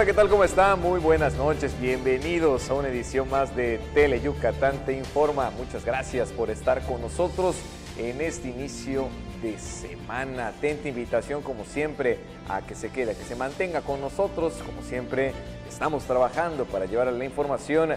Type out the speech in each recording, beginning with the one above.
Hola, ¿qué tal? ¿Cómo están? Muy buenas noches. Bienvenidos a una edición más de Tele Yucatán Te Informa. Muchas gracias por estar con nosotros en este inicio de semana. Atenta invitación, como siempre, a que se quede, a que se mantenga con nosotros. Como siempre, estamos trabajando para llevar la información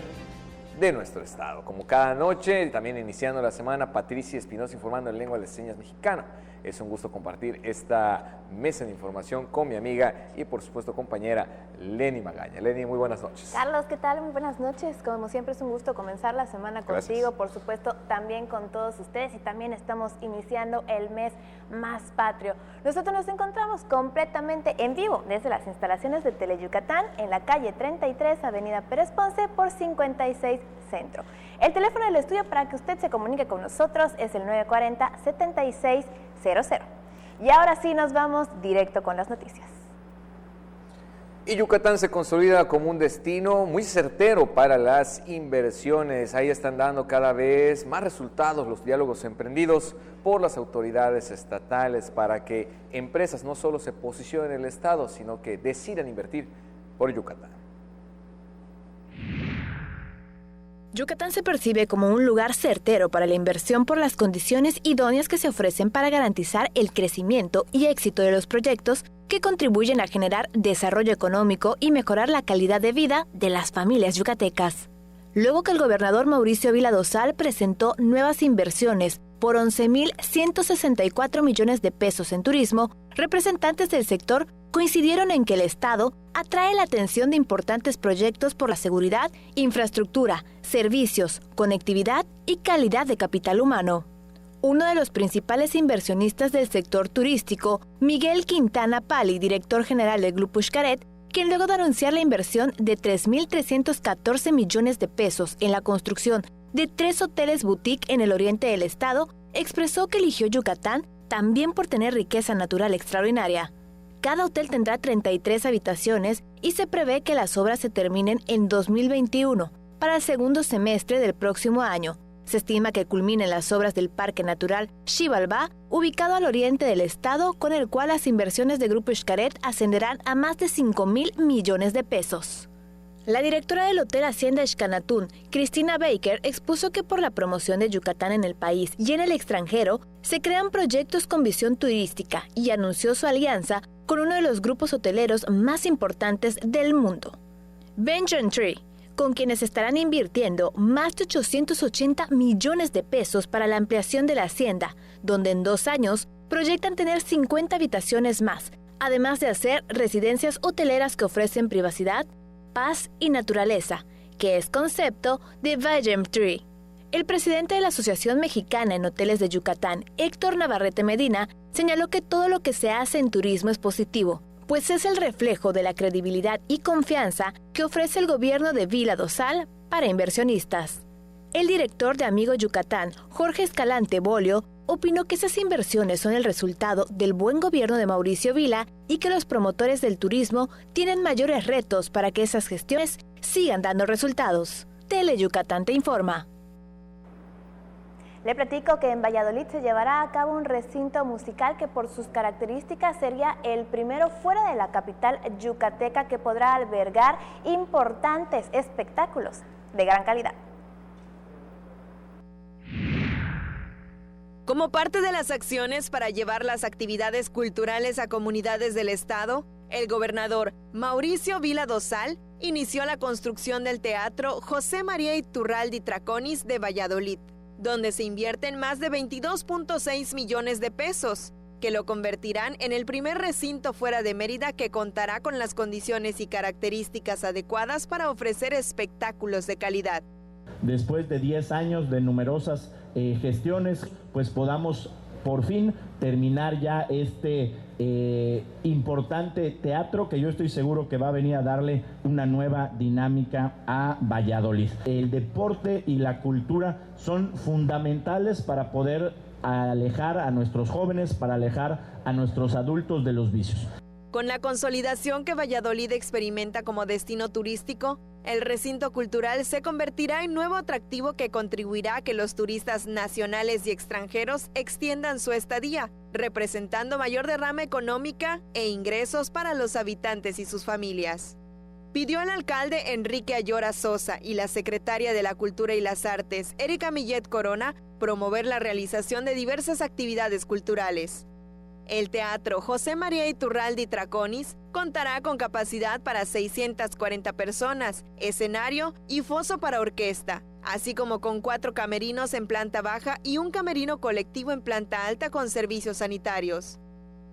de nuestro estado. Como cada noche, también iniciando la semana, Patricia Espinosa informando en lengua de señas mexicana. Es un gusto compartir esta mesa de información con mi amiga y, por supuesto, compañera Lenny Magaña. Lenny, muy buenas noches. Carlos, ¿qué tal? Muy buenas noches. Como siempre es un gusto comenzar la semana contigo, por supuesto, también con todos ustedes, y también estamos iniciando el mes más patrio. Nosotros nos encontramos completamente en vivo desde las instalaciones de Tele Yucatán en la calle 33, avenida Pérez Ponce por 56 Centro. El teléfono del estudio para que usted se comunique con nosotros es el 940-7600. Y ahora sí nos vamos directo con las noticias. Y Yucatán se consolida como un destino muy certero para las inversiones. Ahí están dando cada vez más resultados los diálogos emprendidos por las autoridades estatales para que empresas no solo se posicionen en el estado, sino que decidan invertir por Yucatán. Yucatán se percibe como un lugar certero para la inversión por las condiciones idóneas que se ofrecen para garantizar el crecimiento y éxito de los proyectos que contribuyen a generar desarrollo económico y mejorar la calidad de vida de las familias yucatecas. Luego que el gobernador Mauricio Vila Dosal presentó nuevas inversiones por 11.164 millones de pesos en turismo, representantes del sector coincidieron en que el Estado atrae la atención de importantes proyectos por la seguridad, infraestructura, servicios, conectividad y calidad de capital humano. Uno de los principales inversionistas del sector turístico, Miguel Quintana Pali, director general del Grupo Xcaret, quien luego de anunciar la inversión de 3.314 millones de pesos en la construcción de 3 hoteles boutique en el oriente del estado, expresó que eligió Yucatán también por tener riqueza natural extraordinaria. Cada hotel tendrá 33 habitaciones y se prevé que las obras se terminen en 2021, para el segundo semestre del próximo año. Se estima que culminen las obras del Parque Natural Xibalbá, ubicado al oriente del estado, con el cual las inversiones de Grupo Xcaret ascenderán a más de 5.000 millones de pesos. La directora del Hotel Hacienda Xcanatún, Cristina Baker, expuso que por la promoción de Yucatán en el país y en el extranjero, se crean proyectos con visión turística y anunció su alianza con uno de los grupos hoteleros más importantes del mundo, Venture Tree, con quienes estarán invirtiendo más de 880 millones de pesos para la ampliación de la hacienda, donde en 2 años proyectan tener 50 habitaciones más, además de hacer residencias hoteleras que ofrecen privacidad, paz y naturaleza, que es concepto de Venture Tree. El presidente de la Asociación Mexicana en Hoteles de Yucatán, Héctor Navarrete Medina, señaló que todo lo que se hace en turismo es positivo, pues es el reflejo de la credibilidad y confianza que ofrece el gobierno de Vila Dosal para inversionistas. El director de Amigo Yucatán, Jorge Escalante Bolio, opinó que esas inversiones son el resultado del buen gobierno de Mauricio Vila y que los promotores del turismo tienen mayores retos para que esas gestiones sigan dando resultados. Tele Yucatán te informa. Le platico que en Valladolid se llevará a cabo un recinto musical que por sus características sería el primero fuera de la capital yucateca que podrá albergar importantes espectáculos de gran calidad. Como parte de las acciones para llevar las actividades culturales a comunidades del estado, el gobernador Mauricio Vila Dosal inició la construcción del Teatro José María Iturralde Traconis de Valladolid, donde se invierten más de 22.6 millones de pesos, que lo convertirán en el primer recinto fuera de Mérida que contará con las condiciones y características adecuadas para ofrecer espectáculos de calidad. Después de 10 años de numerosas gestiones, pues podamos por fin terminar ya este importante teatro que yo estoy seguro que va a venir a darle una nueva dinámica a Valladolid. El deporte y la cultura son fundamentales para poder alejar a nuestros jóvenes, para alejar a nuestros adultos de los vicios. Con la consolidación que Valladolid experimenta como destino turístico, el recinto cultural se convertirá en nuevo atractivo que contribuirá a que los turistas nacionales y extranjeros extiendan su estadía, representando mayor derrama económica e ingresos para los habitantes y sus familias. pidió al alcalde Enrique Ayora Sosa y la secretaria de la Cultura y las Artes, Erika Millet Corona, promover la realización de diversas actividades culturales. El Teatro José María Iturralde Traconis contará con capacidad para 640 personas, escenario y foso para orquesta, así como con 4 camerinos en planta baja y un camerino colectivo en planta alta con servicios sanitarios.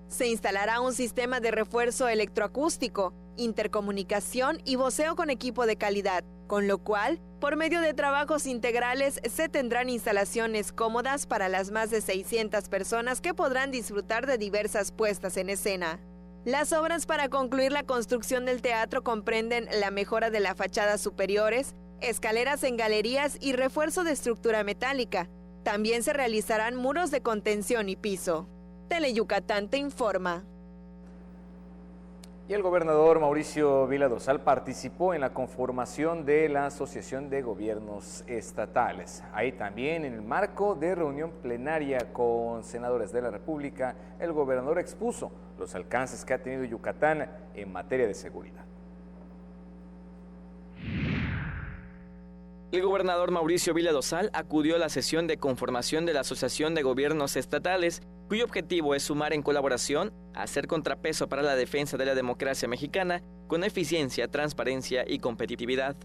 Se instalará un sistema de refuerzo electroacústico, intercomunicación y voceo con equipo de calidad, con lo cual, por medio de trabajos integrales, se tendrán instalaciones cómodas para las más de 600 personas que podrán disfrutar de diversas puestas en escena. Las obras para concluir la construcción del teatro comprenden la mejora de las fachadas superiores, escaleras en galerías y refuerzo de estructura metálica. También se realizarán muros de contención y piso. Teleyucatán te informa. Y el gobernador Mauricio Vila Dosal participó en la conformación de la Asociación de Gobiernos Estatales. Ahí también, en el marco de reunión plenaria con senadores de la República, el gobernador expuso los alcances que ha tenido Yucatán en materia de seguridad. El gobernador Mauricio Vila Dosal acudió a la sesión de conformación de la Asociación de Gobiernos Estatales, cuyo objetivo es sumar en colaboración, hacer contrapeso para la defensa de la democracia mexicana con eficiencia, transparencia y competitividad.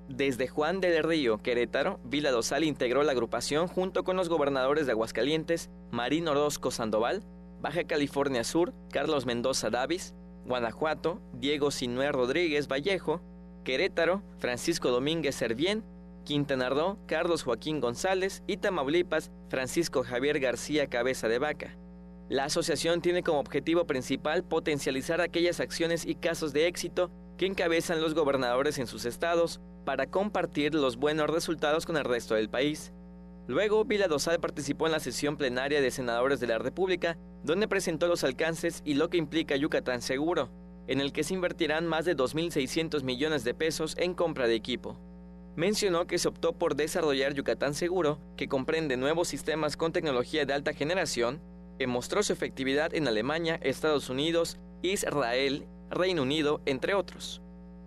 Desde Juan del Río, Querétaro, Vila Dosal integró la agrupación junto con los gobernadores de Aguascalientes, Marín Orozco Sandoval, Baja California Sur, Carlos Mendoza Davis, Guanajuato, Diego Sinué Rodríguez Vallejo, Querétaro, Francisco Domínguez Servién, Quintana Roo, Carlos Joaquín González y Tamaulipas, Francisco Javier García Cabeza de Vaca. La asociación tiene como objetivo principal potencializar aquellas acciones y casos de éxito que encabezan los gobernadores en sus estados para compartir los buenos resultados con el resto del país. Luego, Vila Dosal participó en la sesión plenaria de senadores de la República, donde presentó los alcances y lo que implica Yucatán Seguro, en el que se invertirán más de 2.600 millones de pesos en compra de equipo. Mencionó que se optó por desarrollar Yucatán Seguro, que comprende nuevos sistemas con tecnología de alta generación, que mostró su efectividad en Alemania, Estados Unidos, Israel, Reino Unido, entre otros.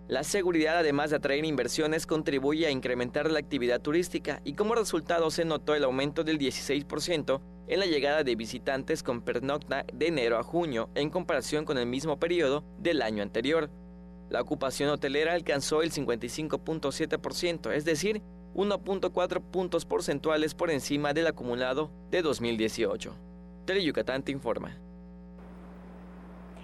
La seguridad, además de atraer inversiones, contribuye a incrementar la actividad turística y como resultado se notó el aumento del 16% en la llegada de visitantes con pernocta de enero a junio en comparación con el mismo periodo del año anterior. La ocupación hotelera alcanzó el 55.7%, es decir, 1.4 puntos porcentuales por encima del acumulado de 2018. Teleyucatán te informa.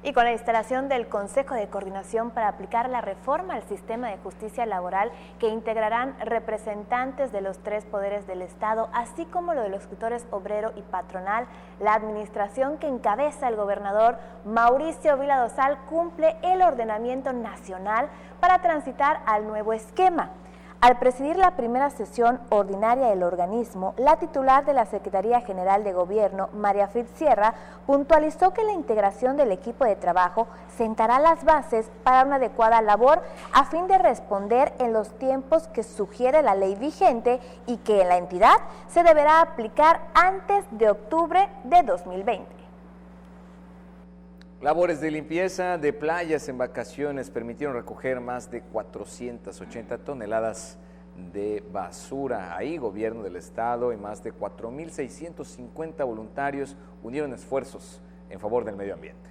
Y con la instalación del Consejo de Coordinación para aplicar la reforma al sistema de justicia laboral que integrarán representantes de los 3 poderes del Estado, así como lo de los sectores obrero y patronal, la administración que encabeza el gobernador Mauricio Vila Dosal cumple el ordenamiento nacional para transitar al nuevo esquema. Al presidir la primera sesión ordinaria del organismo, la titular de la Secretaría General de Gobierno, María Fritz Sierra, puntualizó que la integración del equipo de trabajo sentará las bases para una adecuada labor a fin de responder en los tiempos que sugiere la ley vigente y que en la entidad se deberá aplicar antes de octubre de 2020. Labores de limpieza de playas en vacaciones permitieron recoger más de 480 toneladas de basura. Ahí, gobierno del estado y más de 4.650 voluntarios unieron esfuerzos en favor del medio ambiente.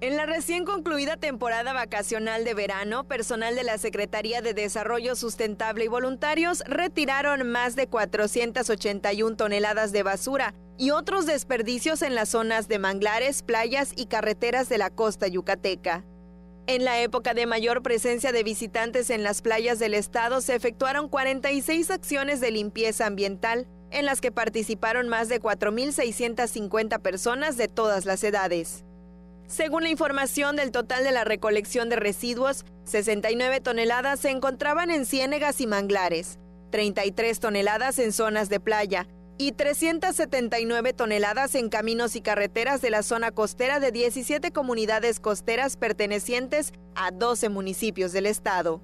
En la recién concluida temporada vacacional de verano, personal de la Secretaría de Desarrollo Sustentable y voluntarios retiraron más de 481 toneladas de basura y otros desperdicios en las zonas de manglares, playas y carreteras de la costa yucateca. En la época de mayor presencia de visitantes en las playas del estado se efectuaron 46 acciones de limpieza ambiental, en las que participaron más de 4.650 personas de todas las edades. Según la información del total de la recolección de residuos, 69 toneladas se encontraban en ciénegas y manglares, 33 toneladas en zonas de playa y 379 toneladas en caminos y carreteras de la zona costera de 17 comunidades costeras pertenecientes a 12 municipios del estado.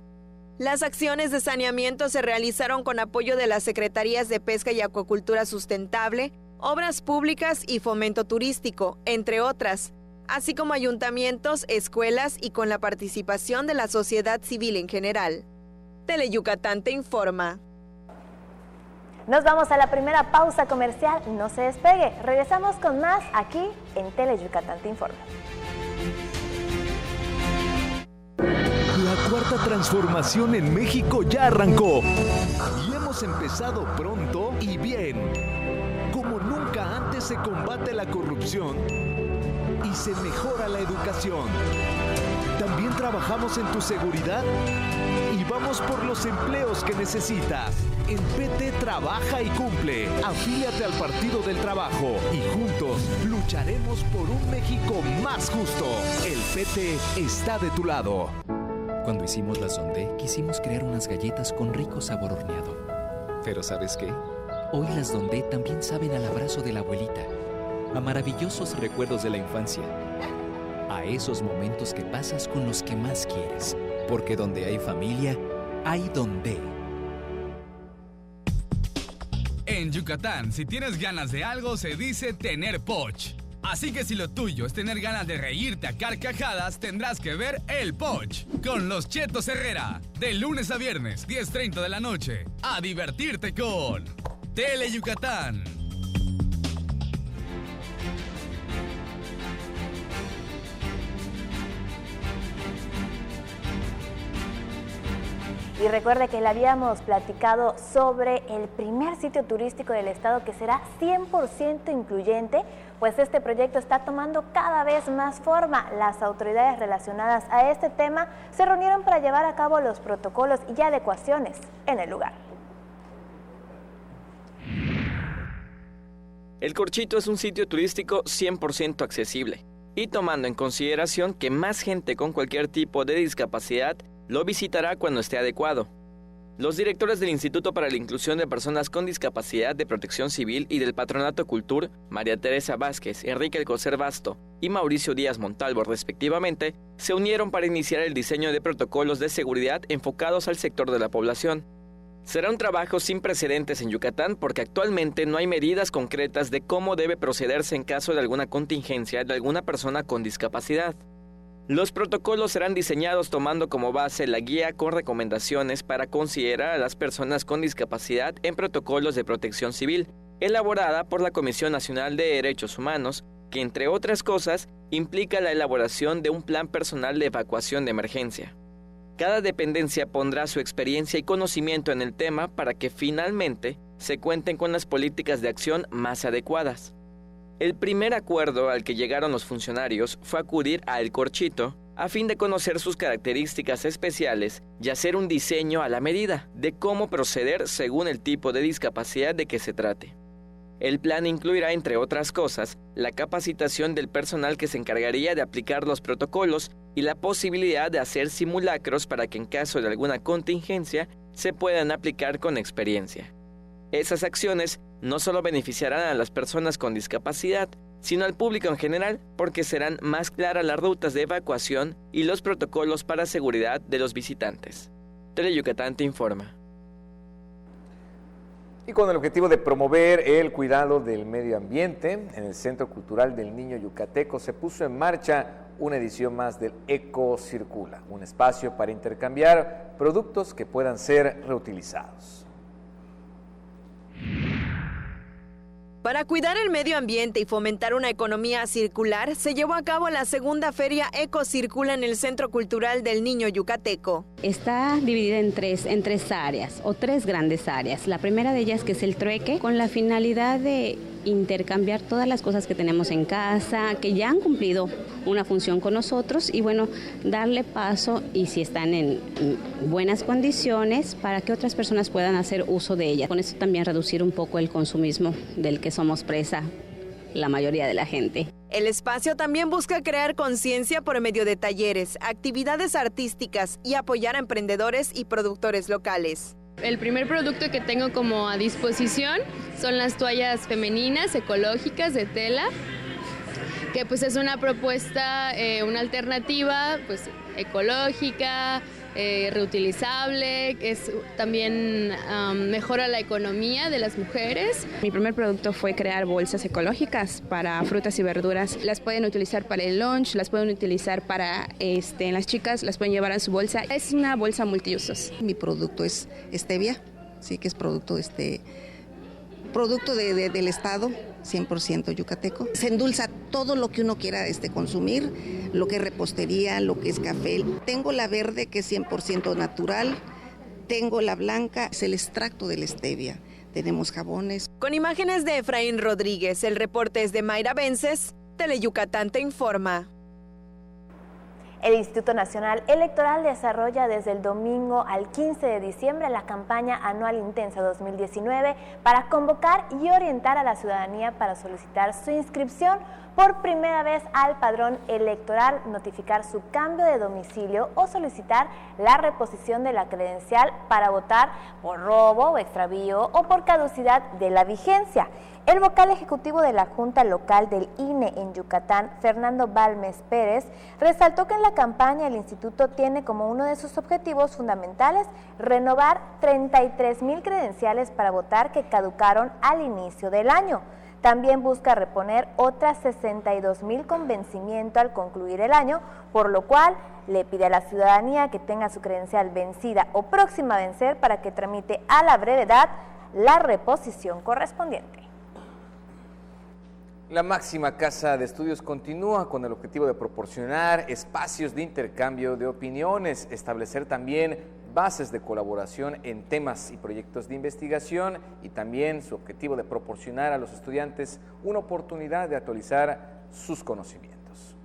Las acciones de saneamiento se realizaron con apoyo de las Secretarías de Pesca y Acuacultura Sustentable, Obras Públicas y Fomento Turístico, entre otras, así como ayuntamientos, escuelas y con la participación de la sociedad civil en general. Teleyucatán te informa. Nos vamos a la primera pausa comercial, no se despegue. Regresamos con más aquí en Teleyucatán te informa. La cuarta transformación en México ya arrancó y hemos empezado pronto y bien. Como nunca antes se combate la corrupción y se mejora la educación. También trabajamos en tu seguridad y vamos por los empleos que necesitas. En PT trabaja y cumple. Afíliate al Partido del Trabajo y juntos lucharemos por un México más justo. El PT está de tu lado. Cuando hicimos la Sondé, quisimos crear unas galletas con rico sabor horneado. Pero ¿sabes qué? Hoy las Dondé también saben al abrazo de la abuelita, a maravillosos recuerdos de la infancia, a esos momentos que pasas con los que más quieres. Porque donde hay familia, hay Dondé. En Yucatán, si tienes ganas de algo, se dice tener poch. Así que si lo tuyo es tener ganas de reírte a carcajadas, tendrás que ver El Poch con los Chetos Herrera. De lunes a viernes, 10:30 de la noche. A divertirte con Teleyucatán. Y recuerde que le habíamos platicado sobre el primer sitio turístico del estado que será 100% incluyente, pues este proyecto está tomando cada vez más forma. Las autoridades relacionadas a este tema se reunieron para llevar a cabo los protocolos y adecuaciones en el lugar. El Corchito es un sitio turístico 100% accesible y tomando en consideración que más gente con cualquier tipo de discapacidad lo visitará cuando esté adecuado. Los directores del Instituto para la Inclusión de Personas con Discapacidad de Protección Civil y del Patronato Cultur, María Teresa Vázquez, Enrique Alcocer Basto y Mauricio Díaz Montalvo, respectivamente, se unieron para iniciar el diseño de protocolos de seguridad enfocados al sector de la población. Será un trabajo sin precedentes en Yucatán porque actualmente no hay medidas concretas de cómo debe procederse en caso de alguna contingencia de alguna persona con discapacidad. Los protocolos serán diseñados tomando como base la guía con recomendaciones para considerar a las personas con discapacidad en protocolos de protección civil, elaborada por la Comisión Nacional de Derechos Humanos, que entre otras cosas implica la elaboración de un plan personal de evacuación de emergencia. Cada dependencia pondrá su experiencia y conocimiento en el tema para que finalmente se cuenten con las políticas de acción más adecuadas. El primer acuerdo al que llegaron los funcionarios fue acudir a El Corchito a fin de conocer sus características especiales y hacer un diseño a la medida de cómo proceder según el tipo de discapacidad de que se trate. El plan incluirá, entre otras cosas, la capacitación del personal que se encargaría de aplicar los protocolos y la posibilidad de hacer simulacros para que en caso de alguna contingencia se puedan aplicar con experiencia. Esas acciones no solo beneficiarán a las personas con discapacidad, sino al público en general, porque serán más claras las rutas de evacuación y los protocolos para seguridad de los visitantes. Teleyucatán te informa. Y con el objetivo de promover el cuidado del medio ambiente, en el Centro Cultural del Niño Yucateco se puso en marcha una edición más del Eco Circula, un espacio para intercambiar productos que puedan ser reutilizados. Para cuidar el medio ambiente y fomentar una economía circular, se llevó a cabo la segunda feria Eco Circula en el Centro Cultural del Niño Yucateco. Está dividida en tres áreas, o tres grandes áreas. La primera de ellas que es el trueque, con la finalidad de intercambiar todas las cosas que tenemos en casa, que ya han cumplido una función con nosotros y bueno, darle paso y si están en buenas condiciones para que otras personas puedan hacer uso de ellas. Con esto también reducir un poco el consumismo del que somos presa la mayoría de la gente. El espacio también busca crear conciencia por medio de talleres, actividades artísticas y apoyar a emprendedores y productores locales. El primer producto que tengo como a disposición son las toallas femeninas ecológicas de tela, que pues es una propuesta, una alternativa pues ecológica, reutilizable, también mejora la economía de las mujeres. Mi primer producto fue crear bolsas ecológicas para frutas y verduras. Las pueden utilizar para el lunch, las pueden utilizar para, las chicas las pueden llevar en su bolsa. Es una bolsa multiusos. Mi producto es stevia, sí que es producto del estado, 100% yucateco. Se endulza todo lo que uno quiera consumir, lo que es repostería, lo que es café. Tengo la verde, que es 100% natural. Tengo la blanca, es el extracto de la stevia. Tenemos jabones. Con imágenes de Efraín Rodríguez, el reporte es de Mayra Vences, Teleyucatán te informa. El Instituto Nacional Electoral desarrolla desde el domingo al 15 de diciembre la campaña anual intensa 2019 para convocar y orientar a la ciudadanía para solicitar su inscripción por primera vez al padrón electoral, notificar su cambio de domicilio o solicitar la reposición de la credencial para votar por robo o extravío o por caducidad de la vigencia. El vocal ejecutivo de la Junta Local del INE en Yucatán, Fernando Balmes Pérez, resaltó que en la campaña el instituto tiene como uno de sus objetivos fundamentales renovar 33,000 credenciales para votar que caducaron al inicio del año. También busca reponer otras 62,000 con vencimiento al concluir el año, por lo cual le pide a la ciudadanía que tenga su credencial vencida o próxima a vencer para que tramite a la brevedad la reposición correspondiente. La máxima casa de estudios continúa con el objetivo de proporcionar espacios de intercambio de opiniones, establecer también bases de colaboración en temas y proyectos de investigación y también su objetivo de proporcionar a los estudiantes una oportunidad de actualizar sus conocimientos.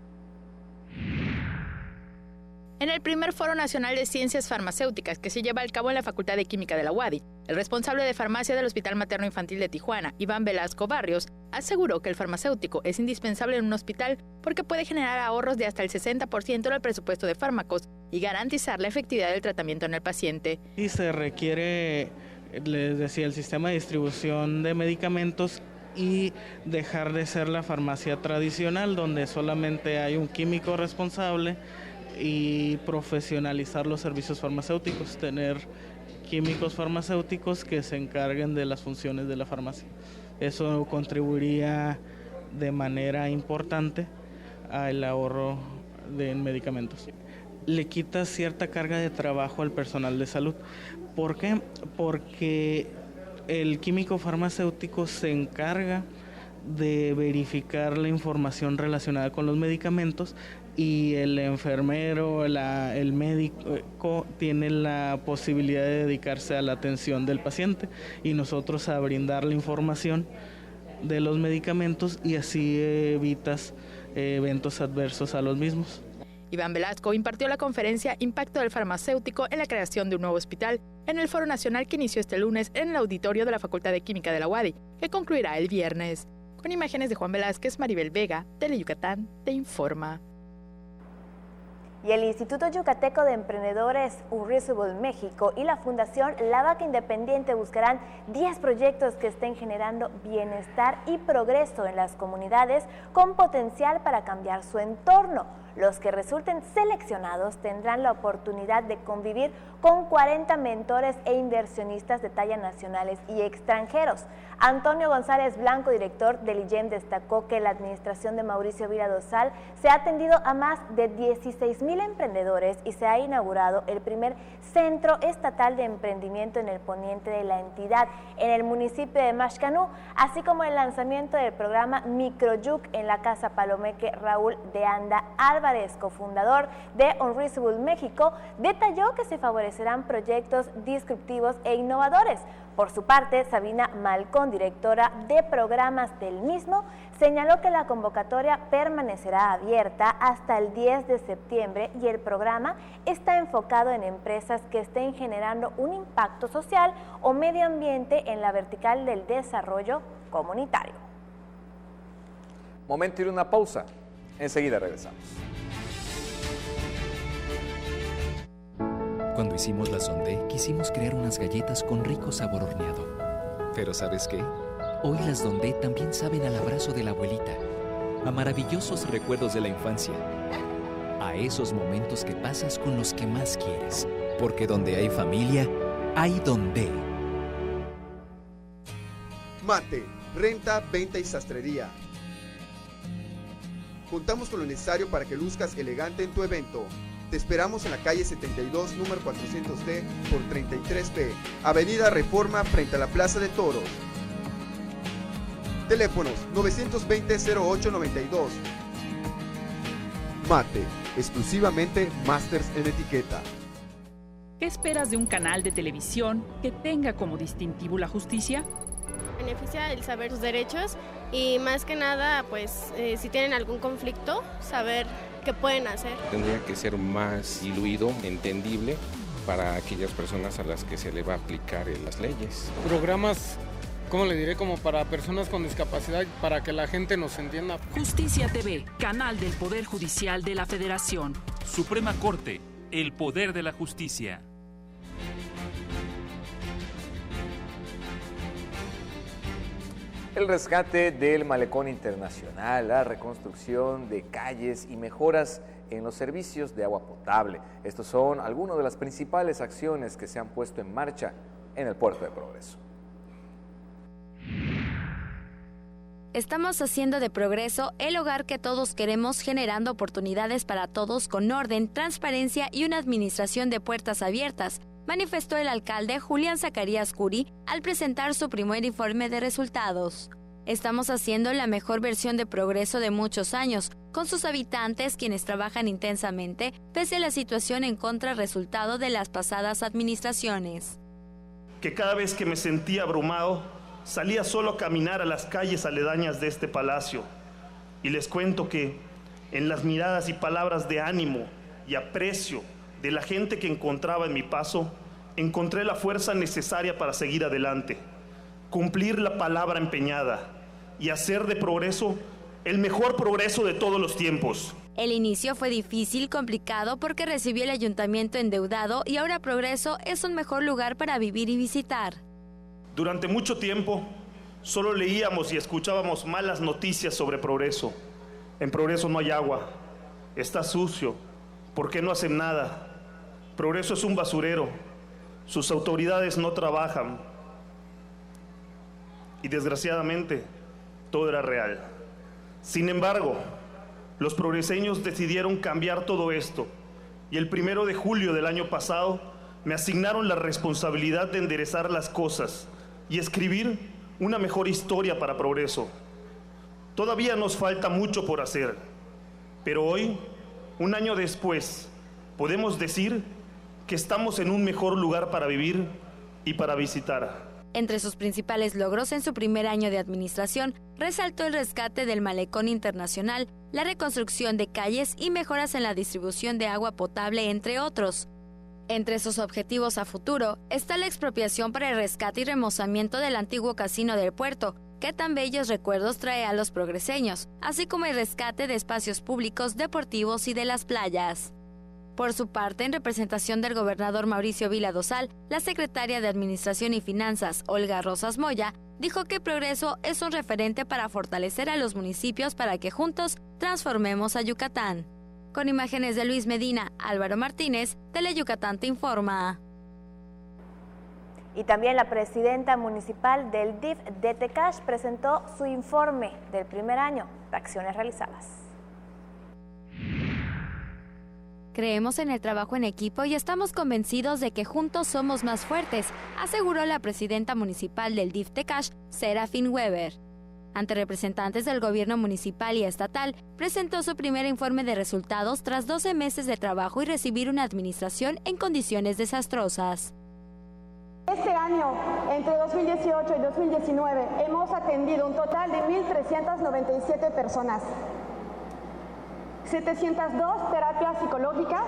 En el primer Foro Nacional de Ciencias Farmacéuticas que se lleva a cabo en la Facultad de Química de la UADY, el responsable de farmacia del Hospital Materno Infantil de Tijuana, Iván Velasco Barrios, aseguró que el farmacéutico es indispensable en un hospital porque puede generar ahorros de hasta el 60% en el presupuesto de fármacos y garantizar la efectividad del tratamiento en el paciente. Y se requiere, les decía, el sistema de distribución de medicamentos y dejar de ser la farmacia tradicional donde solamente hay un químico responsable y profesionalizar los servicios farmacéuticos, tener químicos farmacéuticos que se encarguen de las funciones de la farmacia. Eso contribuiría de manera importante al ahorro de medicamentos. Le quita cierta carga de trabajo al personal de salud. ¿Por qué? Porque el químico farmacéutico se encarga de verificar la información relacionada con los medicamentos y el enfermero, el médico tiene la posibilidad de dedicarse a la atención del paciente y nosotros a brindar la información de los medicamentos y así evitas eventos adversos a los mismos. Iván Velasco impartió la conferencia Impacto del farmacéutico en la creación de un nuevo hospital en el Foro Nacional que inició este lunes en el auditorio de la Facultad de Química de la UADY, que concluirá el viernes. Con imágenes de Juan Velázquez, Maribel Vega, Teleyucatán te informa. Y el Instituto Yucateco de Emprendedores Unreasonable México y la Fundación La Vaca Independiente buscarán 10 proyectos que estén generando bienestar y progreso en las comunidades con potencial para cambiar su entorno. Los que resulten seleccionados tendrán la oportunidad de convivir con 40 mentores e inversionistas de talla nacionales y extranjeros. Antonio González Blanco, director del IGEM, destacó que la administración de Mauricio Vila Dosal se ha atendido a más de 16,000 emprendedores y se ha inaugurado el primer Centro Estatal de Emprendimiento en el poniente de la entidad, en el municipio de Maxcanú, así como el lanzamiento del programa Microyuc en la Casa Palomeque. Raúl de Anda Álvarez, cofundador de Unreasonable México, detalló que se favorecerán proyectos disruptivos e innovadores. Por su parte, Sabina Malcón, directora de programas del mismo, señaló que la convocatoria permanecerá abierta hasta el 10 de septiembre y el programa está enfocado en empresas que estén generando un impacto social o medio ambiente en la vertical del desarrollo comunitario. Momento de ir a una pausa. Enseguida regresamos. Cuando hicimos la Sondé, quisimos crear unas galletas con rico sabor horneado. Pero ¿sabes qué? Hoy las Dondé también saben al abrazo de la abuelita, a maravillosos recuerdos de la infancia, a esos momentos que pasas con los que más quieres. Porque donde hay familia, hay donde. Mate, renta, venta y sastrería. Contamos con lo necesario para que luzcas elegante en tu evento. Te esperamos en la calle 72, número 400D por 33B, Avenida Reforma, frente a la Plaza de Toros. Teléfonos 920-0892. Mate, exclusivamente Masters en etiqueta. ¿Qué esperas de un canal de televisión que tenga como distintivo la justicia? Beneficia el saber sus derechos y más que nada, pues, si tienen algún conflicto, saber qué pueden hacer. Tendría que ser más diluido, entendible para aquellas personas a las que se le va a aplicar las leyes. Programas, ¿cómo le diré? Como para personas con discapacidad, para que la gente nos entienda. Justicia TV, canal del Poder Judicial de la Federación. Suprema Corte, el poder de la justicia. El rescate del Malecón Internacional, la reconstrucción de calles y mejoras en los servicios de agua potable. Estos son algunas de las principales acciones que se han puesto en marcha en el Puerto de Progreso. Estamos haciendo de Progreso el hogar que todos queremos, generando oportunidades para todos con orden, transparencia y una administración de puertas abiertas, manifestó el alcalde Julián Zacarías Curi al presentar su primer informe de resultados. Estamos haciendo la mejor versión de Progreso de muchos años, con sus habitantes quienes trabajan intensamente, pese a la situación en contra resultado de las pasadas administraciones. Que cada vez que me sentía abrumado, salía solo a caminar a las calles aledañas de este palacio. Y les cuento que en las miradas y palabras de ánimo y aprecio de la gente que encontraba en mi paso, encontré la fuerza necesaria para seguir adelante, cumplir la palabra empeñada y hacer de Progreso el mejor Progreso de todos los tiempos. El inicio fue difícil, complicado, porque recibió el ayuntamiento endeudado y ahora Progreso es un mejor lugar para vivir y visitar. Durante mucho tiempo, solo leíamos y escuchábamos malas noticias sobre Progreso. En Progreso no hay agua, está sucio, ¿por qué no hacen nada? Progreso es un basurero, sus autoridades no trabajan. Y desgraciadamente, todo era real. Sin embargo, los progreseños decidieron cambiar todo esto y el 1 de julio del año pasado me asignaron la responsabilidad de enderezar las cosas y escribir una mejor historia para Progreso. Todavía nos falta mucho por hacer, pero hoy, un año después, podemos decir que estamos en un mejor lugar para vivir y para visitar. Entre sus principales logros en su primer año de administración, resaltó el rescate del Malecón Internacional, la reconstrucción de calles y mejoras en la distribución de agua potable, entre otros. Entre sus objetivos a futuro está la expropiación para el rescate y remozamiento del antiguo casino del puerto, que tan bellos recuerdos trae a los progreseños, así como el rescate de espacios públicos, deportivos y de las playas. Por su parte, en representación del gobernador Mauricio Vila Dosal, la secretaria de Administración y Finanzas, Olga Rosas Moya, dijo que Progreso es un referente para fortalecer a los municipios para que juntos transformemos a Yucatán. Con imágenes de Luis Medina, Álvaro Martínez, Teleyucatán te informa. Y también la presidenta municipal del DIF de Tecash presentó su informe del primer año de acciones realizadas. Creemos en el trabajo en equipo y estamos convencidos de que juntos somos más fuertes, aseguró la presidenta municipal del DIF Tecash, Serafín Weber. Ante representantes del gobierno municipal y estatal, presentó su primer informe de resultados tras 12 meses de trabajo y recibir una administración en condiciones desastrosas. Este año, entre 2018 y 2019, hemos atendido un total de 1.397 personas. 702 terapias psicológicas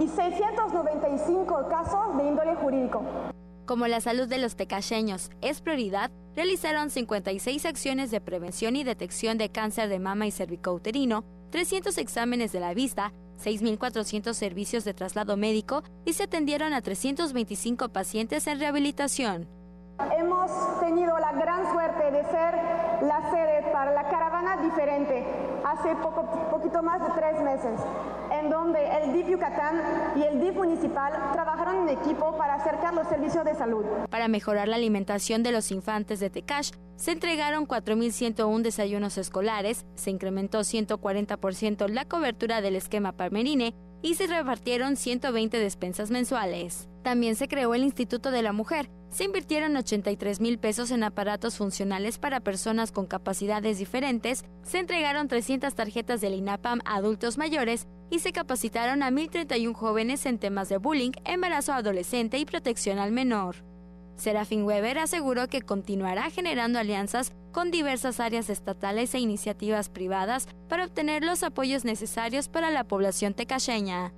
y 695 casos de índole jurídico. Como la salud de los tecacheños es prioridad, realizaron 56 acciones de prevención y detección de cáncer de mama y cervicouterino, 300 exámenes de la vista, 6.400 servicios de traslado médico y se atendieron a 325 pacientes en rehabilitación. Hemos tenido la gran suerte de ser la sede para la caravana diferente. hace poquito más de 3 meses, en donde el DIF Yucatán y el DIF municipal trabajaron en equipo para acercar los servicios de salud. Para mejorar la alimentación de los infantes de Tecash, se entregaron 4.101 desayunos escolares, se incrementó 140% la cobertura del esquema Palmerine y se repartieron 120 despensas mensuales. También se creó el Instituto de la Mujer. Se invirtieron 83,000 pesos en aparatos funcionales para personas con capacidades diferentes, se entregaron 300 tarjetas del INAPAM a adultos mayores y se capacitaron a 1.031 jóvenes en temas de bullying, embarazo adolescente y protección al menor. Serafín Weber aseguró que continuará generando alianzas con diversas áreas estatales e iniciativas privadas para obtener los apoyos necesarios para la población tecacheña.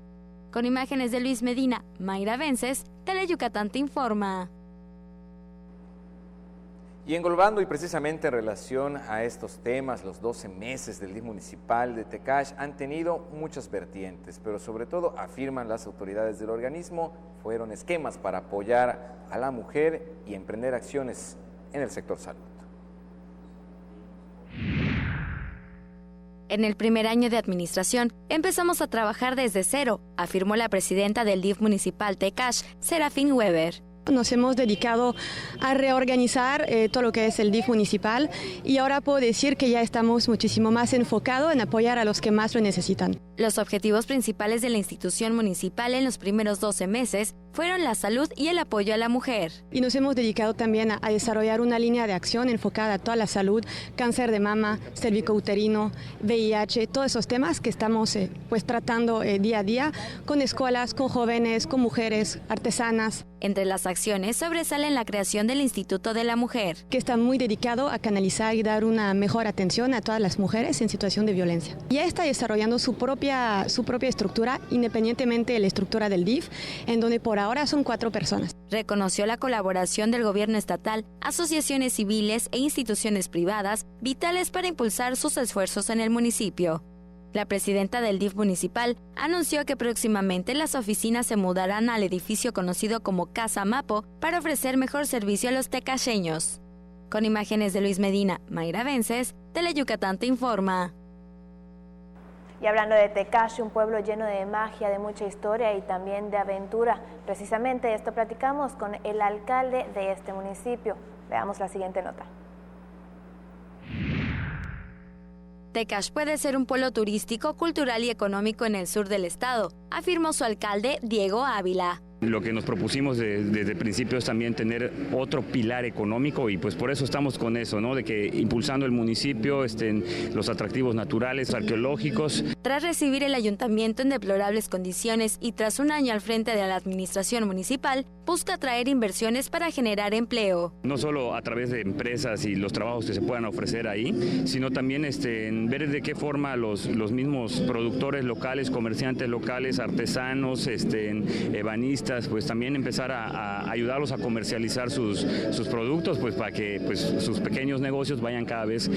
Con imágenes de Luis Medina, Mayra Vences, Teleyucatán te informa. Y englobando y precisamente en relación a estos temas, los 12 meses del DIF municipal de Tecash han tenido muchas vertientes, pero sobre todo, afirman las autoridades del organismo, fueron esquemas para apoyar a la mujer y emprender acciones en el sector salud. En el primer año de administración, empezamos a trabajar desde cero, afirmó la presidenta del DIF municipal Tecash, Serafín Weber. Nos hemos dedicado a reorganizar todo lo que es el DIF municipal y ahora puedo decir que ya estamos muchísimo más enfocados en apoyar a los que más lo necesitan. Los objetivos principales de la institución municipal en los primeros 12 meses fueron la salud y el apoyo a la mujer. Y nos hemos dedicado también a desarrollar una línea de acción enfocada a toda la salud, cáncer de mama, cervicouterino, VIH, todos esos temas que estamos tratando día a día con escuelas, con jóvenes, con mujeres, artesanas. Entre las acciones sobresalen la creación del Instituto de la Mujer, que está muy dedicado a canalizar y dar una mejor atención a todas las mujeres en situación de violencia. Ya está desarrollando su propia estructura, independientemente de la estructura del DIF, en donde por ahora son 4 personas. Reconoció la colaboración del gobierno estatal, asociaciones civiles e instituciones privadas, vitales para impulsar sus esfuerzos en el municipio. La presidenta del DIF municipal anunció que próximamente las oficinas se mudarán al edificio conocido como Casa Mapo para ofrecer mejor servicio a los tecacheños. Con imágenes de Luis Medina, Mayra Vences, Teleyucatán te informa. Y hablando de Tecash, un pueblo lleno de magia, de mucha historia y también de aventura. Precisamente esto platicamos con el alcalde de este municipio. Veamos la siguiente nota. Tecash puede ser un polo turístico, cultural y económico en el sur del estado, afirmó su alcalde Diego Ávila. Lo que nos propusimos desde el principio es también tener otro pilar económico y pues por eso estamos con eso, ¿no? De que impulsando el municipio, los atractivos naturales, arqueológicos. Tras recibir el ayuntamiento en deplorables condiciones y tras un año al frente de la administración municipal, busca atraer inversiones para generar empleo. No solo a través de empresas y los trabajos que se puedan ofrecer ahí, sino también en ver de qué forma los mismos productores locales, comerciantes locales, artesanos, ebanistas, pues también empezar a ayudarlos a comercializar sus productos, pues para que pues sus pequeños negocios vayan cada vez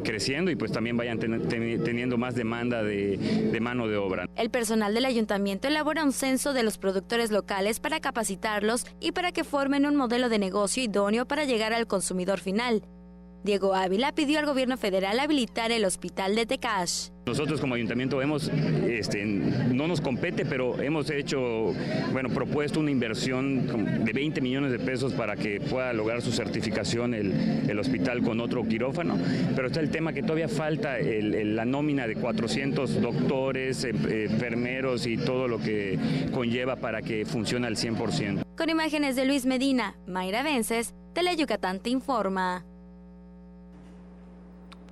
creciendo y pues también vayan teniendo más demanda de mano de obra. El personal del ayuntamiento elabora un censo de los productores locales para capacitarlos y para que formen un modelo de negocio idóneo para llegar al consumidor final. Diego Ávila pidió al gobierno federal habilitar el hospital de Tecash. Nosotros como ayuntamiento no nos compete, pero hemos propuesto una inversión de 20 millones de pesos para que pueda lograr su certificación el hospital con otro quirófano, pero está el tema que todavía falta la nómina de 400 doctores, enfermeros y todo lo que conlleva para que funcione al 100%. Con imágenes de Luis Medina, Mayra Vences, Teleyucatán te informa.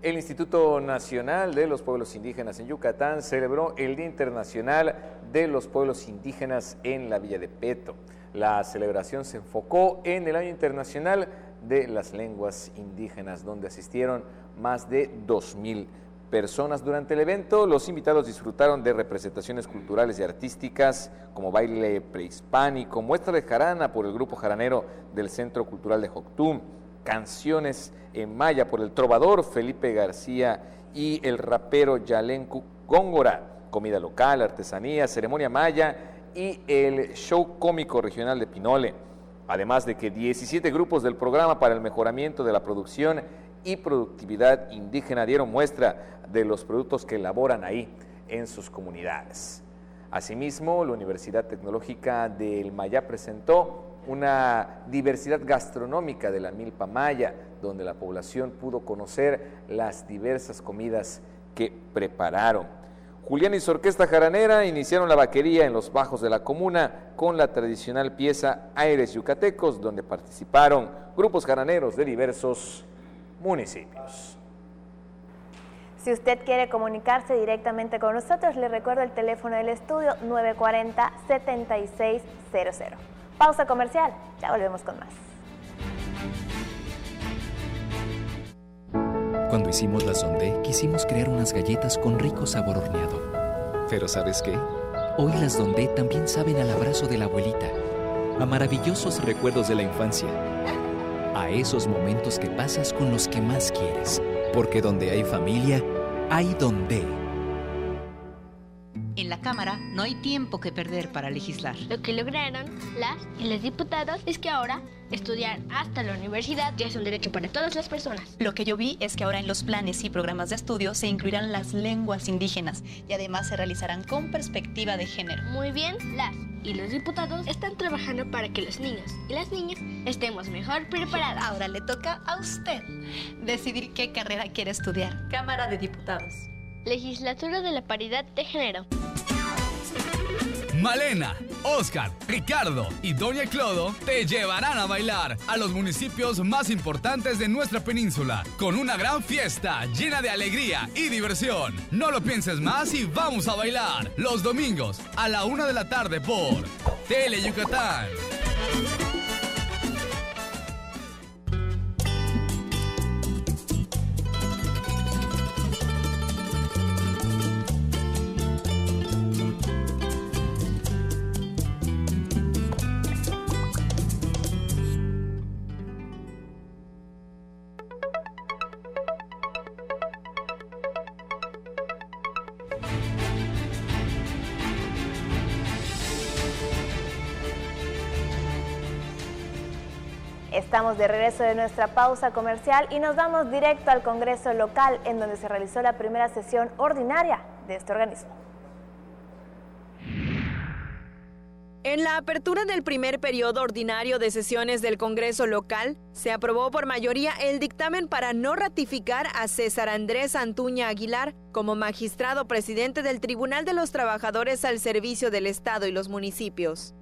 El Instituto Nacional de los Pueblos Indígenas en Yucatán celebró el Día Internacional de los Pueblos Indígenas en la Villa de Peto. La celebración se enfocó en el Año Internacional de las Lenguas Indígenas, donde asistieron más de 2,000 personas. Durante el evento, los invitados disfrutaron de representaciones culturales y artísticas como baile prehispánico, muestra de jarana por el grupo jaranero del Centro Cultural de Joctum, canciones en maya por el trovador Felipe García y el rapero Yalencu Góngora, comida local, artesanía, ceremonia maya y el show cómico regional de Pinole. Además de que 17 grupos del programa para el mejoramiento de la producción y productividad indígena dieron muestra de los productos que elaboran ahí en sus comunidades. Asimismo, la Universidad Tecnológica del Mayab presentó una diversidad gastronómica de la milpa maya, donde la población pudo conocer las diversas comidas que prepararon. Julián y su orquesta jaranera iniciaron la vaquería en los bajos de la comuna con la tradicional pieza Aires Yucatecos, donde participaron grupos jaraneros de diversos municipios. Si usted quiere comunicarse directamente con nosotros, le recuerdo el teléfono del estudio 940-7600. Pausa comercial, ya volvemos con más. Cuando hicimos la Sondé, quisimos crear unas galletas con rico sabor horneado. Pero ¿sabes qué? Hoy las Dondé también saben al abrazo de la abuelita, a maravillosos recuerdos de la infancia, a esos momentos que pasas con los que más quieres. Porque donde hay familia, hay Dondé. En la Cámara no hay tiempo que perder para legislar. Lo que lograron las y los diputados es que ahora estudiar hasta la universidad ya es un derecho para todas las personas. Lo que yo vi es que ahora en los planes y programas de estudio se incluirán las lenguas indígenas y además se realizarán con perspectiva de género. Muy bien, las y los diputados están trabajando para que los niños y las niñas estemos mejor preparadas. Ahora le toca a usted decidir qué carrera quiere estudiar. Cámara de Diputados. Legislatura de la Paridad de Género. Malena, Oscar, Ricardo y Doña Clodo te llevarán a bailar a los municipios más importantes de nuestra península con una gran fiesta llena de alegría y diversión. No lo pienses más y vamos a bailar los domingos a la 1 de la tarde por Tele Yucatán. Estamos de regreso de nuestra pausa comercial y nos vamos directo al Congreso local, en donde se realizó la primera sesión ordinaria de este organismo. En la apertura del primer periodo ordinario de sesiones del Congreso local, se aprobó por mayoría el dictamen para no ratificar a César Andrés Antuña Aguilar como magistrado presidente del Tribunal de los Trabajadores al Servicio del Estado y los municipios.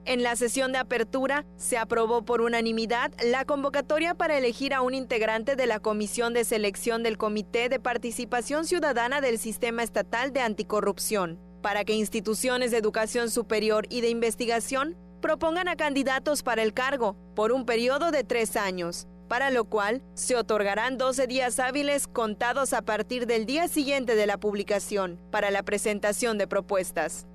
En la sesión de apertura, se aprobó por unanimidad la convocatoria para elegir a un integrante de la Comisión de Selección del Comité de Participación Ciudadana del Sistema Estatal de Anticorrupción, para que instituciones de educación superior y de investigación propongan a candidatos para el cargo por un periodo de 3 años, para lo cual se otorgarán 12 días hábiles contados a partir del día siguiente de la publicación para la presentación de propuestas.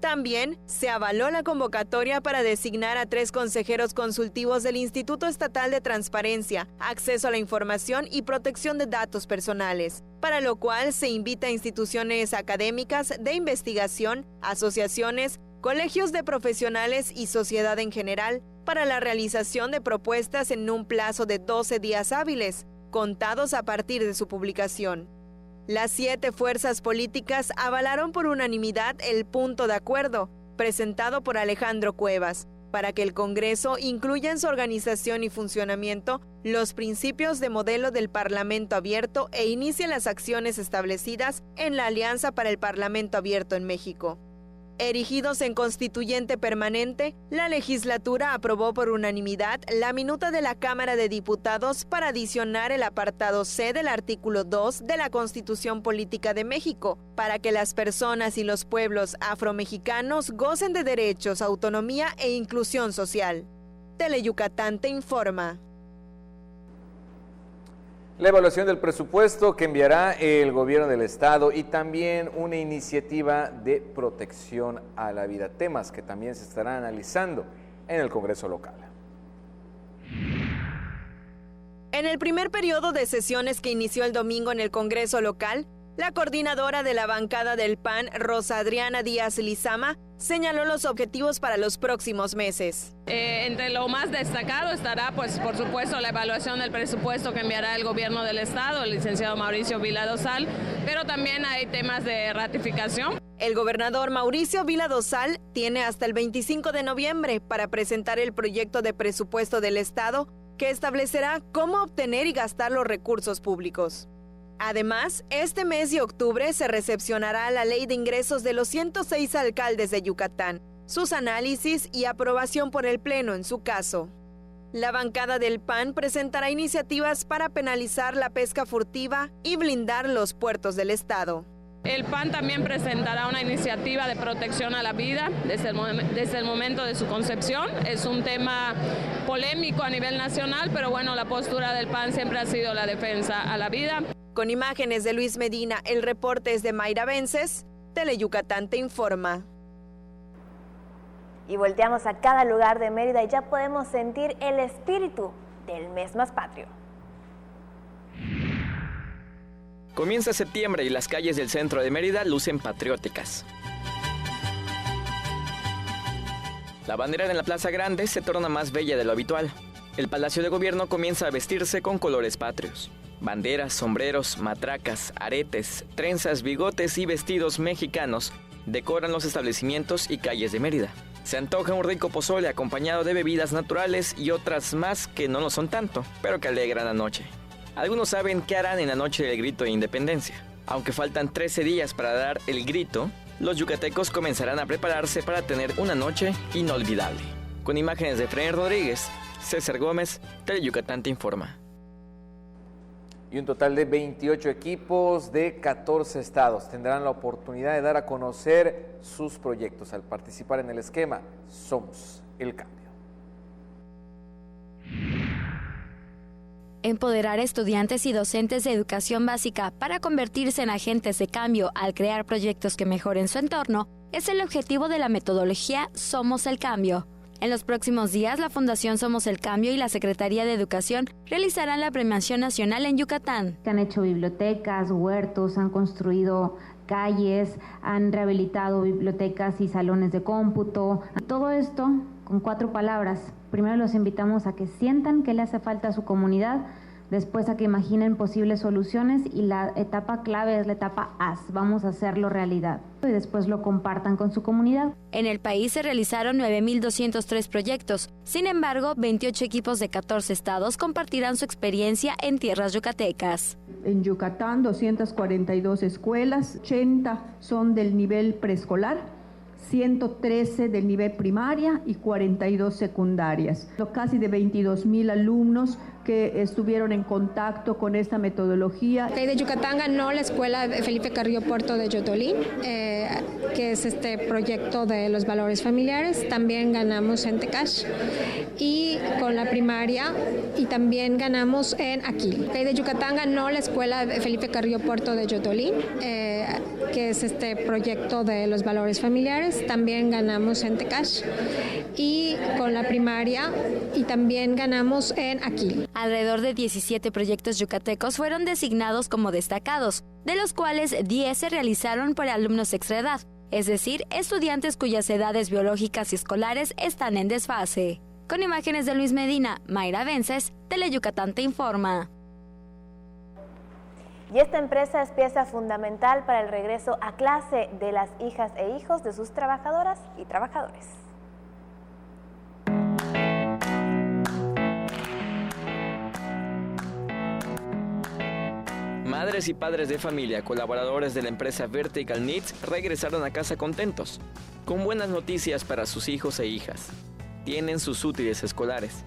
También se avaló la convocatoria para designar a 3 consejeros consultivos del Instituto Estatal de Transparencia, Acceso a la Información y Protección de Datos Personales, para lo cual se invita a instituciones académicas de investigación, asociaciones, colegios de profesionales y sociedad en general para la realización de propuestas en un plazo de 12 días hábiles, contados a partir de su publicación. Las 7 fuerzas políticas avalaron por unanimidad el punto de acuerdo, presentado por Alejandro Cuevas, para que el Congreso incluya en su organización y funcionamiento los principios de modelo del Parlamento Abierto e inicie las acciones establecidas en la Alianza para el Parlamento Abierto en México. Erigidos en constituyente permanente, la legislatura aprobó por unanimidad la minuta de la Cámara de Diputados para adicionar el apartado C del artículo 2 de la Constitución Política de México, para que las personas y los pueblos afromexicanos gocen de derechos, autonomía e inclusión social. Teleyucatán te informa. La evaluación del presupuesto que enviará el gobierno del estado y también una iniciativa de protección a la vida, temas que también se estarán analizando en el Congreso local. En el primer periodo de sesiones que inició el domingo en el Congreso local, la coordinadora de la bancada del PAN, Rosa Adriana Díaz Lizama, señaló los objetivos para los próximos meses. Entre lo más destacado estará, pues, por supuesto, la evaluación del presupuesto que enviará el gobierno del estado, el licenciado Mauricio Vila Dosal, pero también hay temas de ratificación. El gobernador Mauricio Vila Dosal tiene hasta el 25 de noviembre para presentar el proyecto de presupuesto del estado que establecerá cómo obtener y gastar los recursos públicos. Además, este mes de octubre se recepcionará la ley de ingresos de los 106 alcaldes de Yucatán, sus análisis y aprobación por el Pleno en su caso. La bancada del PAN presentará iniciativas para penalizar la pesca furtiva y blindar los puertos del estado. El PAN también presentará una iniciativa de protección a la vida desde el momento de su concepción. Es un tema polémico a nivel nacional, pero bueno, la postura del PAN siempre ha sido la defensa a la vida. Con imágenes de Luis Medina, el reporte es de Mayra Vences, Teleyucatán te informa. Y volteamos a cada lugar de Mérida y ya podemos sentir el espíritu del mes más patrio. Comienza septiembre y las calles del centro de Mérida lucen patrióticas. La bandera en la Plaza Grande se torna más bella de lo habitual. El Palacio de Gobierno comienza a vestirse con colores patrios. Banderas, sombreros, matracas, aretes, trenzas, bigotes y vestidos mexicanos decoran los establecimientos y calles de Mérida. Se antoja un rico pozole acompañado de bebidas naturales y otras más que no lo son tanto, pero que alegran la noche. Algunos saben qué harán en la noche del grito de independencia. Aunque faltan 13 días para dar el grito, los yucatecos comenzarán a prepararse para tener una noche inolvidable. Con imágenes de Fren Rodríguez, César Gómez, Teleyucatán te informa. Y un total de 28 equipos de 14 estados tendrán la oportunidad de dar a conocer sus proyectos al participar en el esquema Somos el Cambio. Empoderar a estudiantes y docentes de educación básica para convertirse en agentes de cambio al crear proyectos que mejoren su entorno es el objetivo de la metodología Somos el Cambio. En los próximos días, la Fundación Somos el Cambio y la Secretaría de Educación realizarán la premiación nacional en Yucatán. Han hecho bibliotecas, huertos, han construido calles, han rehabilitado bibliotecas y salones de cómputo. Todo esto con 4 palabras. Primero los invitamos a que sientan qué le hace falta a su comunidad, después a que imaginen posibles soluciones y la etapa clave es la etapa haz, vamos a hacerlo realidad. Y después lo compartan con su comunidad. En el país se realizaron 9.203 proyectos. Sin embargo, 28 equipos de 14 estados compartirán su experiencia en tierras yucatecas. En Yucatán, 242 escuelas, 80 son del nivel preescolar, 113 del nivel primaria y 42 secundarias. Casi de 22,000 alumnos que estuvieron en contacto con esta metodología. De Yucatán ganó la escuela Felipe Carrillo Puerto de Yotolín, que es este proyecto de los valores familiares. También ganamos en Tecash y con la primaria y también ganamos en Aquil. De Yucatán ganó la escuela Felipe Carrillo Puerto de Yotolín, que es este proyecto de los valores familiares. También ganamos en Tecash y con la primaria y también ganamos en Aquil. Alrededor de 17 proyectos yucatecos fueron designados como destacados, de los cuales 10 se realizaron por alumnos extraedad, es decir, estudiantes cuyas edades biológicas y escolares están en desfase. Con imágenes de Luis Medina, Mayra Vences, Teleyucatán te informa. Y esta empresa es pieza fundamental para el regreso a clase de las hijas e hijos de sus trabajadoras y trabajadores. Madres y padres de familia, colaboradores de la empresa Vertical Needs, regresaron a casa contentos, con buenas noticias para sus hijos e hijas. Tienen sus útiles escolares.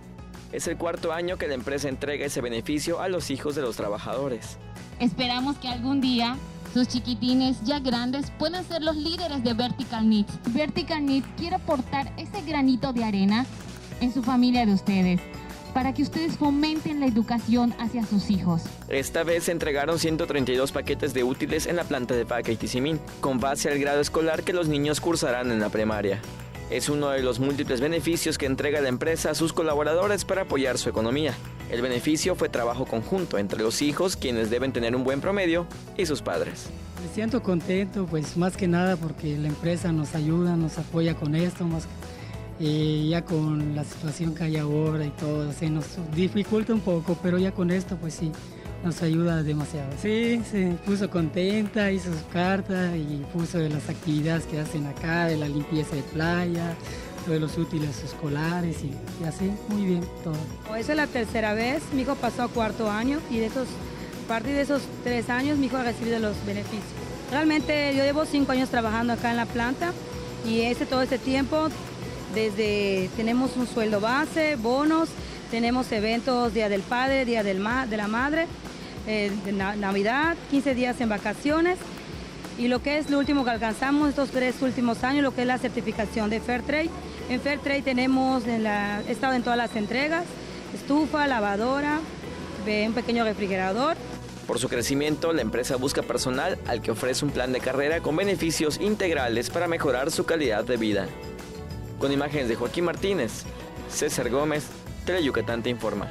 Es el 4º año que la empresa entrega ese beneficio a los hijos de los trabajadores. Esperamos que algún día sus chiquitines ya grandes puedan ser los líderes de Vertical Needs. Vertical Needs quiere aportar ese granito de arena en su familia de ustedes, para que ustedes fomenten la educación hacia sus hijos. Esta vez se entregaron 132 paquetes de útiles en la planta de Paca y Tizimín, con base al grado escolar que los niños cursarán en la primaria. Es uno de los múltiples beneficios que entrega la empresa a sus colaboradores para apoyar su economía. El beneficio fue trabajo conjunto entre los hijos, quienes deben tener un buen promedio, y sus padres. Me siento contento, pues más que nada porque la empresa nos ayuda, nos apoya con esto, ya con la situación que hay ahora y todo, se nos dificulta un poco, pero ya con esto pues sí, nos ayuda demasiado. Sí, se puso contenta, hizo su carta y puso de las actividades que hacen acá, de la limpieza de playa, de los útiles escolares y así, muy bien todo. Esa es la tercera vez, mi hijo pasó a 4º año y a partir de esos 3 años mi hijo ha recibido los beneficios. Realmente yo llevo 5 años trabajando acá en la planta y todo este tiempo tenemos un sueldo base, bonos, tenemos eventos, Día del Padre, Día de la Madre, Navidad, 15 días en vacaciones y lo que es lo último que alcanzamos estos 3 últimos años, lo que es la certificación de Fairtrade. En Fairtrade he estado en todas las entregas, estufa, lavadora, un pequeño refrigerador. Por su crecimiento, la empresa busca personal al que ofrece un plan de carrera con beneficios integrales para mejorar su calidad de vida. Con imágenes de Joaquín Martínez, César Gómez, Teleyucatán te informa.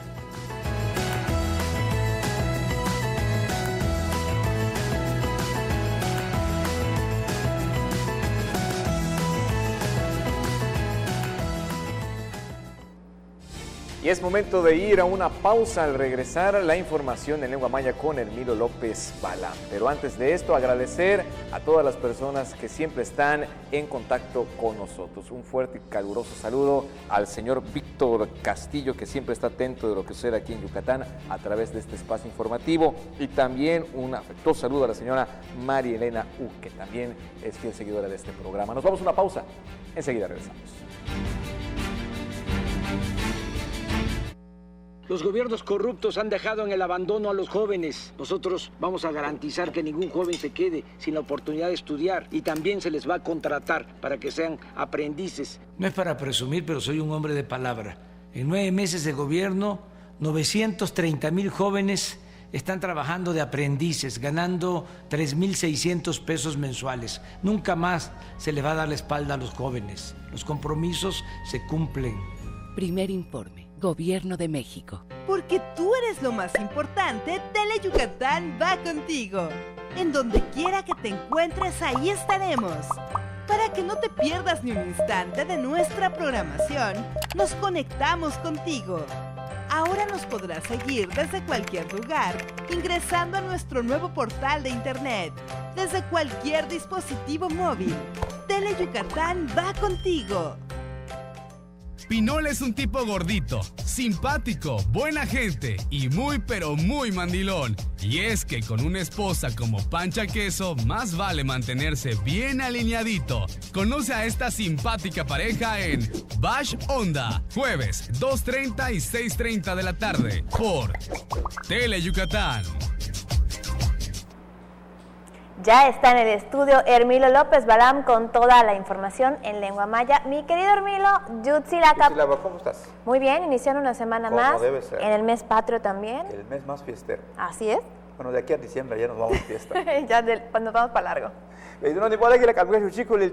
Y es momento de ir a una pausa. Al regresar, la información en lengua maya con Hermilo López Balam. Pero antes de esto, agradecer a todas las personas que siempre están en contacto con nosotros. Un fuerte y caluroso saludo al señor Víctor Castillo, que siempre está atento de lo que sucede aquí en Yucatán a través de este espacio informativo. Y también un afectuoso saludo a la señora María Elena U, que también es fiel seguidora de este programa. Nos vamos a una pausa. Enseguida regresamos. Los gobiernos corruptos han dejado en el abandono a los jóvenes. Nosotros vamos a garantizar que ningún joven se quede sin la oportunidad de estudiar y también se les va a contratar para que sean aprendices. No es para presumir, pero soy un hombre de palabra. En 9 meses de gobierno, 930,000 jóvenes están trabajando de aprendices, ganando 3,600 pesos mensuales. Nunca más se les va a dar la espalda a los jóvenes. Los compromisos se cumplen. Primer informe. Gobierno de México. Porque tú eres lo más importante, Teleyucatán va contigo. En donde quiera que te encuentres, ahí estaremos. Para que no te pierdas ni un instante de nuestra programación, nos conectamos contigo. Ahora nos podrás seguir desde cualquier lugar, ingresando a nuestro nuevo portal de internet, desde cualquier dispositivo móvil. Teleyucatán va contigo. Pinol es un tipo gordito, simpático, buena gente y muy pero muy mandilón. Y es que con una esposa como Pancha Queso, más vale mantenerse bien alineadito. Conoce a esta simpática pareja en Bash Onda, jueves 2:30 y 6:30 de la tarde por Teleyucatán. Ya está en el estudio Hermilo López Balam con toda la información en lengua maya. Mi querido Hermilo, Yutsilaka. ¿Cómo estás? Muy bien, iniciando una semana más. Debe ser. En el mes patrio también. El mes más fiestero. Así es. Bueno, de aquí a diciembre ya nos vamos a fiesta. Nos vamos para largo.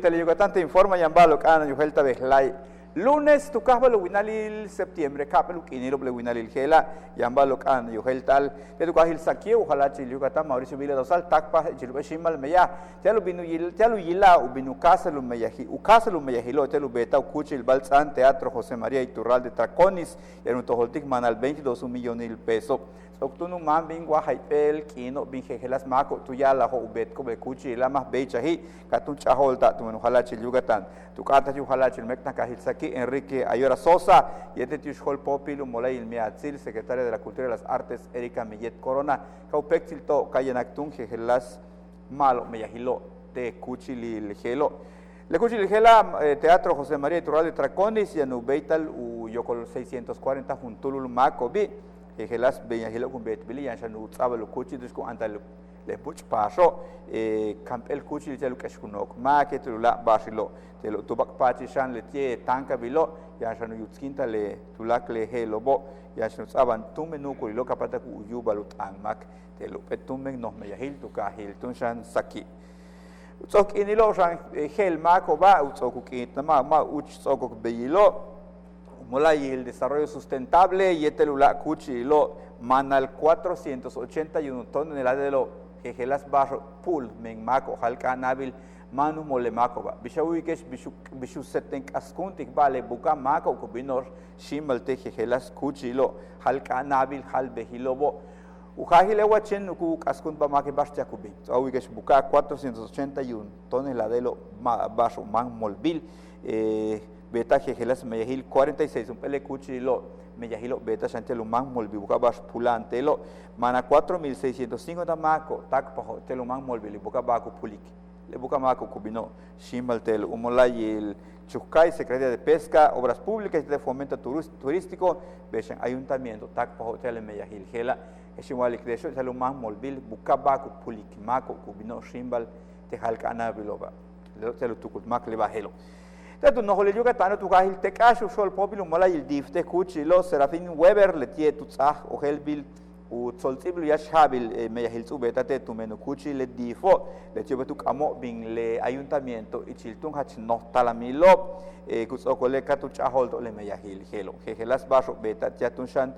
Teleyucatán te informa Yambalo Kana Yuhelta Beslay. Lunes tu kasbalo winalil septiembre kapelu kinilo ble winalil gela Yambalo Kana Yuheltal de tu kahil sakie ojalá Yucatán Mauricio Vila Dosal takpa jilbe shimal meya telu yila ubinu kaselu meyahi ukaselu meyahilo telu beta ukuchil balsan Teatro José María Iturralde Traconis en un toholtik manal 22 millones pesos. Octuno man bingwa haipel kino bingelas mako tuyala ho ubet ko bekuchi la mas bechahi katun chaholta tu ojalá Yucatán tu kata ojalá mekna kahilsaki Enrique Ayora Sosa y este tushol popil molay ilmiatzil secretaria de la Cultura y las Artes Erika Millet Corona kaupexil to kayanactun gelas malo meyahilo te kuchil gelo le kuchil gela Teatro José María Iturralde Traconis y anubeital u yokol 640 juntulul makobi gelas beñahilo con betbili ya shanu tsabalo kuchi disco antal le puch paso campel kuchi telu kashkunok ma que tula basilo telu tubak pachi shan le tie tanka bilo ya shanu yutskinta le tulak le helobo ya shanu tsaban tumenu ko lo kapata ku yubalut anmak telu petumen nos meyahil tukahil tunshan saki utsok inilo shan hel mako ba utsok kitna ma utsok beilo Molay el desarrollo sustentable y etelula cuchi lo manal 481 toneladas de lo jejelas barro pul men mako halka nabil manu mole mako ba bishawikesh bishu seten kaskuntik vale buka mako kubinor shimalte jejelas kuchilo halka nabil halbehilobo Ujahile Huachen, Uku Cascun Bamaki Bastia Cubi, Awikesh Buca 481 toneladas bajo man molbil, beta Gegelas Meyahil 46, un pelecuchilo, Meyahilo, beta Chantelo man molbil, Buca Bas Pulantelo, Mana 4650 maco, Tacpajo, Teloman molbil, Buca Baco Pulik, Le Buca Maco Cubino, Shimaltel, Umolay, Chucay, Secretaría de Pesca, Obras Públicas y de Fomento Turístico, Beshan Ayuntamiento, Tacpajo, Tele Meyahil, Gela, Eshimalik de eso, Salumán Molbil, Bucabaco, Pulikmaco, Cubino, Shimbal, Tejalcana, Biloba, Telutucutmac, Levajelo. Tanto no le Yucatán, tu Gahil Tecash, Sol Popil, Mola y el Dif, Tecuchilo, Serafín Weber, Letie, Tutzach, o Helbil, u Soltiblu Yashabil, Meyahil Subeta, Tumeno Cuchi, le Difo, le Tiobetuc Amo, Bin, le Ayuntamiento, y Chiltun Hach, no Talamilo, Cuzocole, Catuchahol, le Meyahil, Gelo, Gegelas Bajo, Beta, Yatunshan,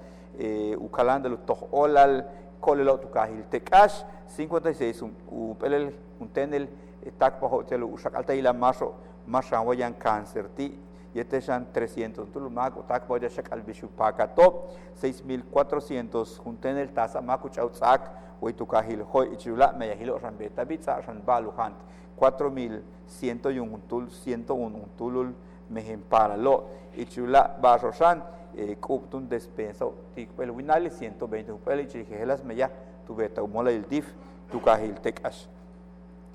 Ucalán de los Olal, Colelo, Tucahil, Tecash, 56, un pelel, un tenel, Tacpa Hotel, Ushacalta y la Maso, Mashawayan Cáncer, Ti, y este shan 300, Tulumaco, Tacpa Yashak al Bishu Pacato, 6400, un tenel, Taza, Macuch Outzak, Huitucahil, Hoy, Ichula, Meyahilo, Rambeta, Bitza, Ranbaluhant, 4101, un tul, 101, un tulul, Mejemparalo, Ichula, Barroshan, Cuptun despensa, Ticpel Winali, 120 upeli, Chigelas Meya, tu beta, Umola el Dif, Tucahil Tecash.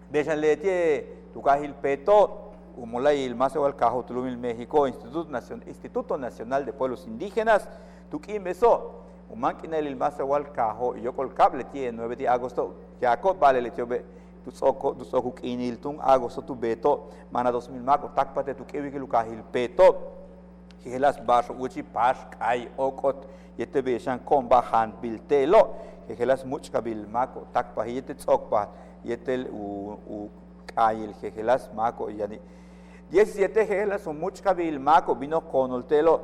Bechanlete, Tucahil Peto, Umola y el Mazo al Cajo, Tulumil México, Instituto Nacional de Pueblos Indígenas, Tuquim Beso, Umanquina el Mazo al Cajo, y yo col cable tiene 9 de agosto, Jacob Vale le tiobe, tu Kiniltun, agosto tu beto, Mana 2000 Maco, Tacpate, Tuquevi, Lucahil Peto. Gegelas Bajo, Uchi Pash, Kai, Okot, Yete Beshan, Comba, Han, Biltelo, Gegelas Muchkabil, Mako, Takpa, Yete Tzokpa, Yetel, Kai, Gegelas Mako, Yani. 17 Gegelas, Muchkabil, Mako, vino con el telo,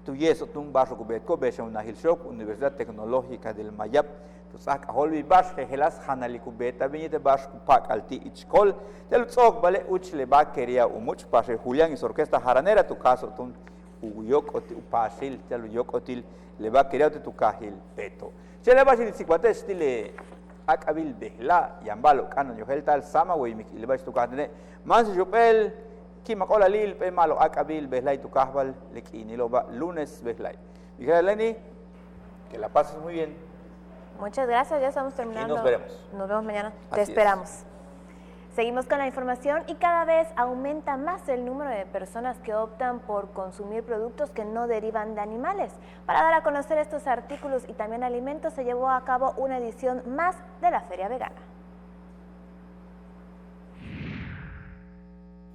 Tuyeso, Tum Bajo, Cubetco, Beshan, una Hilshop, Universidad Tecnológica del Mayap, Tusak, Holby Bash, Gegelas, Hanalicubeta, Vinite Bash, Kupak, Alti, Ichkol, Tel Tzok, Vale, Uchle, Baqueria, Umuch, Pase, Julián y su orquesta jaranera, tu caso, Tum. Uyokotil, Pasil, Telu Yokotil, le va a querer tu cajil, Peto. Se le va a decir si cuate estile Akabil Behla, Yambalo, Canon, Yohel tal, Samaway, le va a tu cajine, Mans Jupel, Kimacola Lil, Pemalo, Akabil Behla y tu cajbal, Lequini, lo va lunes Behla. Miguel Leni, que la pases muy bien. Muchas gracias, ya estamos terminando. Y nos veremos. Nos vemos mañana. Te esperamos. Seguimos con la información y cada vez aumenta más el número de personas que optan por consumir productos que no derivan de animales. Para dar a conocer estos artículos y también alimentos, se llevó a cabo una edición más de la Feria Vegana.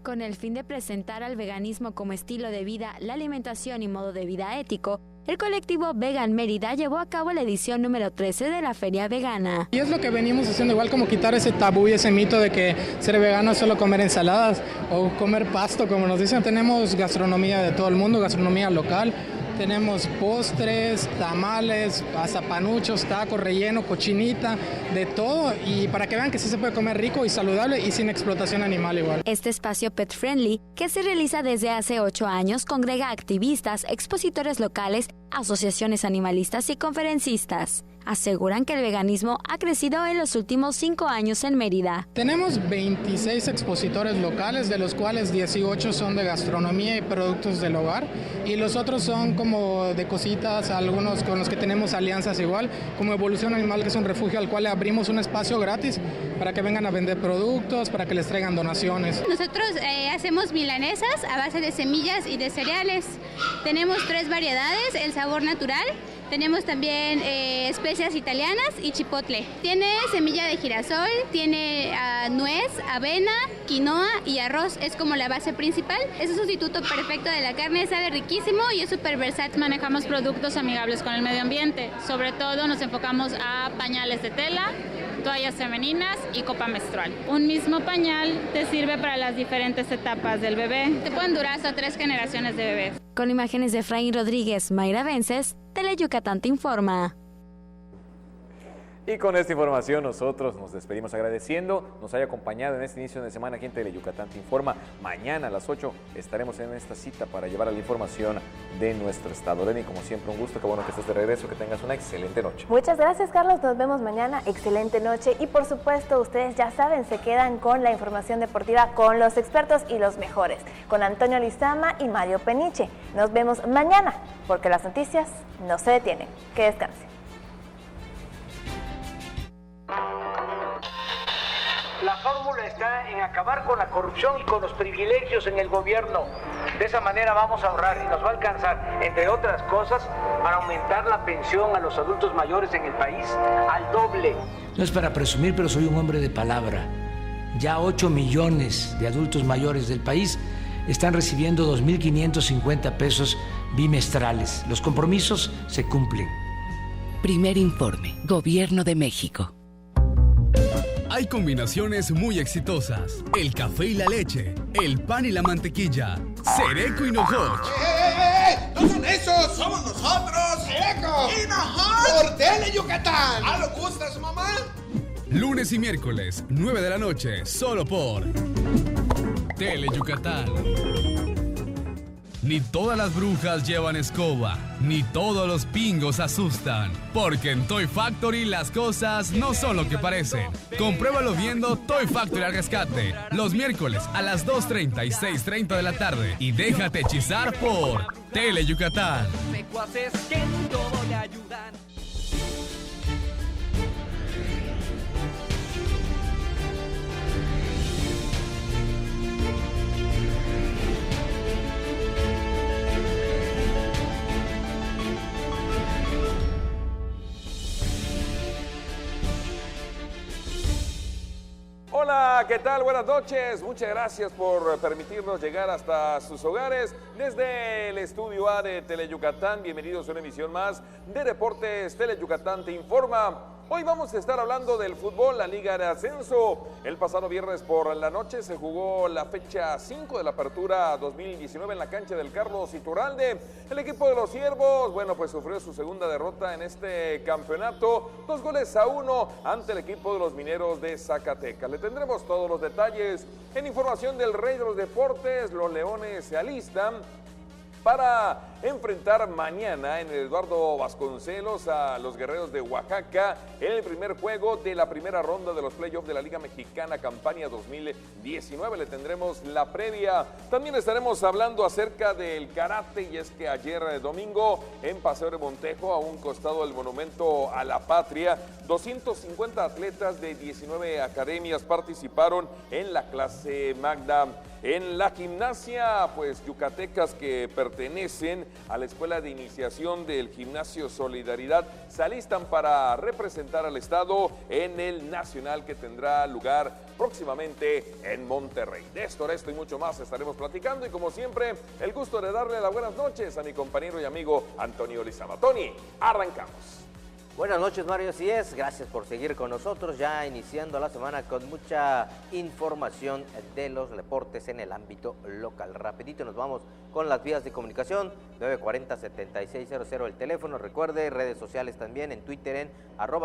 Con el fin de presentar al veganismo como estilo de vida, la alimentación y modo de vida ético, el colectivo Vegan Mérida llevó a cabo la edición número 13 de la Feria Vegana. Y es lo que venimos haciendo, igual como quitar ese tabú y ese mito de que ser vegano es solo comer ensaladas o comer pasto, como nos dicen. Tenemos gastronomía de todo el mundo, gastronomía local. Tenemos postres, tamales, hasta panuchos, tacos, relleno, cochinita, de todo. Y para que vean que sí se puede comer rico y saludable y sin explotación animal igual. Este espacio pet friendly, que se realiza desde hace 8 años, congrega activistas, expositores locales, asociaciones animalistas y conferencistas. Aseguran que el veganismo ha crecido en los últimos 5 años en Mérida. Tenemos 26 expositores locales, de los cuales 18 son de gastronomía y productos del hogar, y los otros son como de cositas, algunos con los que tenemos alianzas igual, como Evolución Animal, que es un refugio al cual le abrimos un espacio gratis para que vengan a vender productos, para que les traigan donaciones. Nosotros hacemos milanesas a base de semillas y de cereales. Tenemos 3 variedades, el sabor natural. Tenemos también especias italianas y chipotle. Tiene semilla de girasol, tiene nuez, avena, quinoa y arroz. Es como la base principal. Es un sustituto perfecto de la carne, sabe riquísimo y es súper versátil. Manejamos productos amigables con el medio ambiente. Sobre todo nos enfocamos a pañales de tela, toallas femeninas y copa menstrual. Un mismo pañal te sirve para las diferentes etapas del bebé. Te pueden durar hasta 3 generaciones de bebés. Con imágenes de Efraín Rodríguez, Mayra Vences, Tele Yucatán te informa. Y con esta información nosotros nos despedimos agradeciendo nos haya acompañado en este inicio de semana aquí en Teleyucatán Te Informa. Mañana a las 8 estaremos en esta cita para llevar la información de nuestro estado. Lenny, como siempre, un gusto, qué bueno que estés de regreso, que tengas una excelente noche. Muchas gracias, Carlos, nos vemos mañana, excelente noche y por supuesto ustedes ya saben, se quedan con la información deportiva con los expertos y los mejores, con Antonio Lizama y Mario Peniche. Nos vemos mañana porque las noticias no se detienen. Que descansen. La fórmula está en acabar con la corrupción y con los privilegios en el gobierno. De esa manera vamos a ahorrar y nos va a alcanzar, entre otras cosas, para aumentar la pensión a los adultos mayores en el país al doble. No es para presumir, pero soy un hombre de palabra. Ya 8 millones de adultos mayores del país están recibiendo 2.550 pesos bimestrales. Los compromisos se cumplen. Primer informe, Gobierno de México. Hay combinaciones muy exitosas. El café y la leche, el pan y la mantequilla, Sereco y Nojoch. ¡No son esos! ¡Somos nosotros! ¡Sereco! ¡Y Nojoch! ¡Por Teleyucatán! ¿Ah, lo gustas, mamá? Lunes y miércoles, 9 de la noche, solo por Teleyucatán. Ni todas las brujas llevan escoba, ni todos los pingos asustan, porque en Toy Factory las cosas no son lo que parecen. Compruébalo viendo Toy Factory al rescate, los miércoles a las 2:30 y 6:30 de la tarde, y déjate hechizar por Teleyucatán. Hola, ¿qué tal? Buenas noches. Muchas gracias por permitirnos llegar hasta sus hogares desde el estudio A de Teleyucatán. Bienvenidos a una emisión más de Deportes Teleyucatán Te Informa. Hoy vamos a estar hablando del fútbol, la Liga de Ascenso. El pasado viernes por la noche se jugó la fecha 5 de la Apertura 2019 en la cancha del Carlos Iturralde. El equipo de los Ciervos, bueno, pues sufrió su segunda derrota en este campeonato, 2-1 ante el equipo de los Mineros de Zacatecas. Le tendremos todos los detalles en información del Rey de los Deportes. Los Leones se alistan para enfrentar mañana en el Eduardo Vasconcelos a los Guerreros de Oaxaca en el primer juego de la primera ronda de los playoffs de la Liga Mexicana Campaña 2019. Le tendremos la previa. También estaremos hablando acerca del karate, y es que ayer domingo en Paseo de Montejo, a un costado del Monumento a la Patria, 250 atletas de 19 academias participaron en la clase magna. En la gimnasia, pues yucatecas que pertenecen a la Escuela de Iniciación del Gimnasio Solidaridad se alistan para representar al estado en el nacional que tendrá lugar próximamente en Monterrey. De esto y mucho más estaremos platicando, y como siempre, el gusto de darle las buenas noches a mi compañero y amigo Antonio Lizama. Tony, arrancamos. Buenas noches, Mario, así es, gracias por seguir con nosotros, ya iniciando la semana con mucha información de los deportes en el ámbito local. Rapidito nos vamos con las vías de comunicación, 940-7600 el teléfono, recuerde, redes sociales también, en Twitter en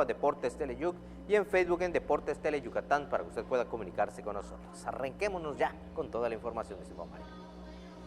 @DeportesTeleyuc y en Facebook en Deportes Teleyucatán para que usted pueda comunicarse con nosotros. Arranquémonos ya con toda la información de Simón Mario.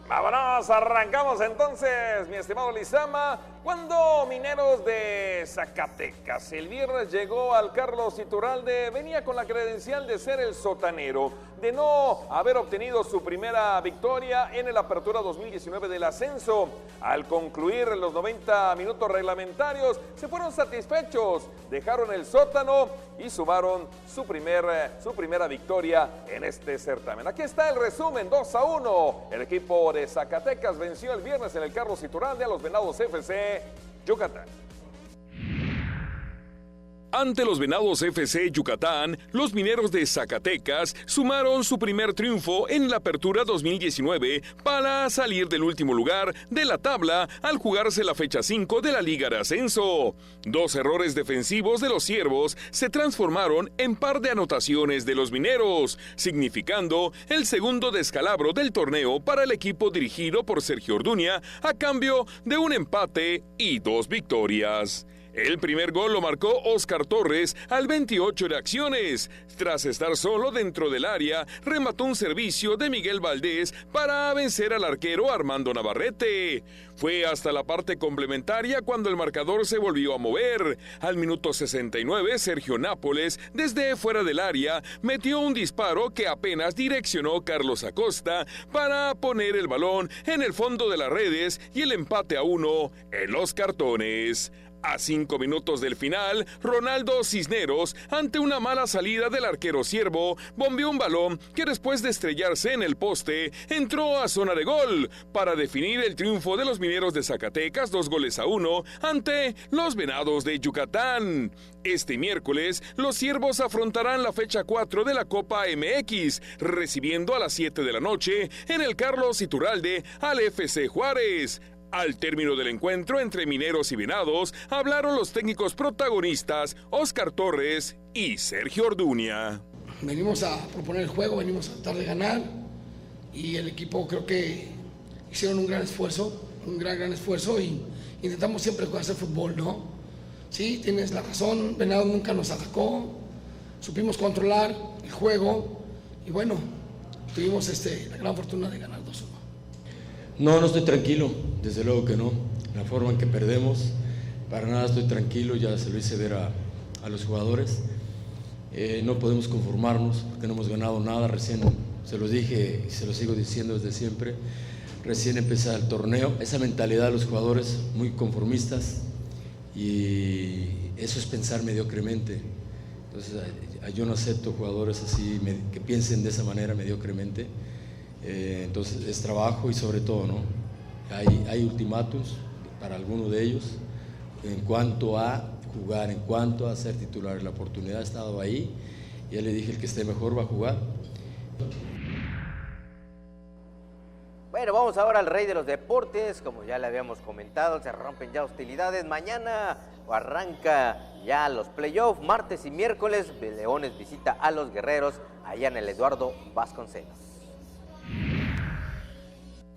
Vámonos, arrancamos entonces, mi estimado Lizama, cuando Mineros de Zacatecas el viernes llegó al Carlos Iturralde, venía con la credencial de ser el sotanero, de no haber obtenido su primera victoria en el Apertura 2019 del ascenso. Al concluir los 90 minutos reglamentarios, se fueron satisfechos, dejaron el sótano y sumaron su primera victoria en este certamen. Aquí está el resumen, 2-1. El equipo de Zacatecas venció el viernes en el Carlos Iturralde a los Venados FC Yucatán. Ante los Venados FC Yucatán, los Mineros de Zacatecas sumaron su primer triunfo en la Apertura 2019 para salir del último lugar de la tabla al jugarse la fecha 5 de la Liga de Ascenso. 2 errores defensivos de los Ciervos se transformaron en par de anotaciones de los Mineros, significando el segundo descalabro del torneo para el equipo dirigido por Sergio Orduña a cambio de un empate y 2 victorias. El primer gol lo marcó Oscar Torres al 28 de acciones. Tras estar solo dentro del área, remató un servicio de Miguel Valdés para vencer al arquero Armando Navarrete. Fue hasta la parte complementaria cuando el marcador se volvió a mover. Al minuto 69, Sergio Nápoles, desde fuera del área, metió un disparo que apenas direccionó Carlos Acosta para poner el balón en el fondo de las redes y el empate a 1 en los cartones. A 5 minutos del final, Ronaldo Cisneros, ante una mala salida del arquero Ciervo, bombeó un balón que después de estrellarse en el poste, entró a zona de gol para definir el triunfo de los Mineros de Zacatecas 2-1 ante los Venados de Yucatán. Este miércoles, los Ciervos afrontarán la fecha 4 de la Copa MX, recibiendo a las 7 de la noche en el Carlos Iturralde al FC Juárez. Al término del encuentro entre Mineros y Venados, hablaron los técnicos protagonistas Oscar Torres y Sergio Orduña. Venimos a proponer el juego, venimos a tratar de ganar y el equipo creo que hicieron un gran esfuerzo y intentamos siempre hacer fútbol, ¿no? Sí, tienes la razón, Venados nunca nos atacó, supimos controlar el juego y bueno, tuvimos la gran fortuna de ganar 2-1. No estoy tranquilo, desde luego que no. La forma en que perdemos, para nada estoy tranquilo, ya se lo hice ver a los jugadores. No podemos conformarnos porque no hemos ganado nada, recién se los dije y se lo sigo diciendo desde siempre. Recién empezó el torneo, esa mentalidad de los jugadores muy conformistas y eso es pensar mediocremente. Entonces yo no acepto jugadores así que piensen de esa manera mediocremente. Entonces es trabajo y sobre todo, ¿no? Hay ultimátums para alguno de ellos en cuanto a jugar, en cuanto a ser titular. La oportunidad ha estado ahí, ya le dije, el que esté mejor va a jugar. Bueno, vamos ahora al rey de los deportes. Como ya le habíamos comentado, se rompen ya hostilidades. Mañana arranca ya los playoffs, martes y miércoles. Leones visita a los Guerreros allá en el Eduardo Vasconcelos.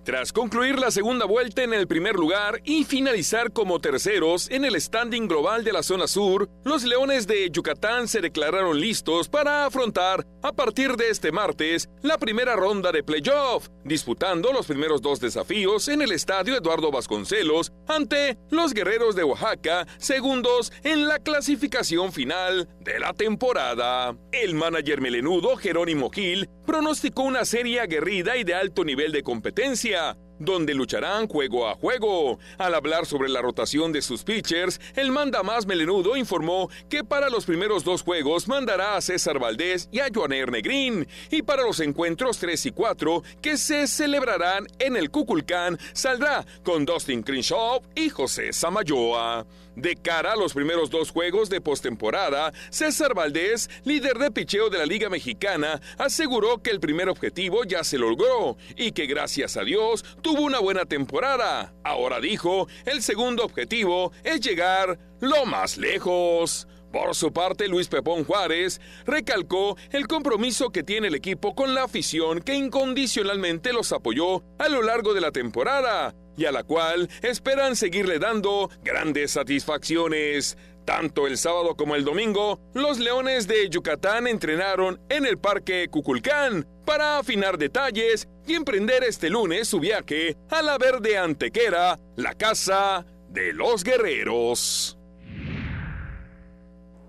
Tras concluir la segunda vuelta en el primer lugar y finalizar como terceros en el standing global de la zona sur, los Leones de Yucatán se declararon listos para afrontar, a partir de este martes, la primera ronda de playoff, disputando los primeros 2 desafíos en el estadio Eduardo Vasconcelos ante los Guerreros de Oaxaca, segundos en la clasificación final de la temporada. El manager melenudo Jerónimo Gil pronosticó una serie aguerrida y de alto nivel de competencia, donde lucharán juego a juego. Al hablar sobre la rotación de sus pitchers, el mandamás melenudo informó que para los primeros 2 juegos mandará a César Valdés y a Joaner Negrín, y para los encuentros 3 y 4, que se celebrarán en el Cuculcán, saldrá con Dustin Crenshaw y José Samayoa. De cara a los primeros 2 juegos de postemporada, César Valdés, líder de picheo de la Liga Mexicana, aseguró que el primer objetivo ya se logró y que gracias a Dios tuvo una buena temporada. Ahora dijo, el segundo objetivo es llegar lo más lejos. Por su parte, Luis Pepón Juárez recalcó el compromiso que tiene el equipo con la afición que incondicionalmente los apoyó a lo largo de la temporada y a la cual esperan seguirle dando grandes satisfacciones. Tanto el sábado como el domingo, los Leones de Yucatán entrenaron en el Parque Cuculcán para afinar detalles y emprender este lunes su viaje a la verde Antequera, la casa de los guerreros.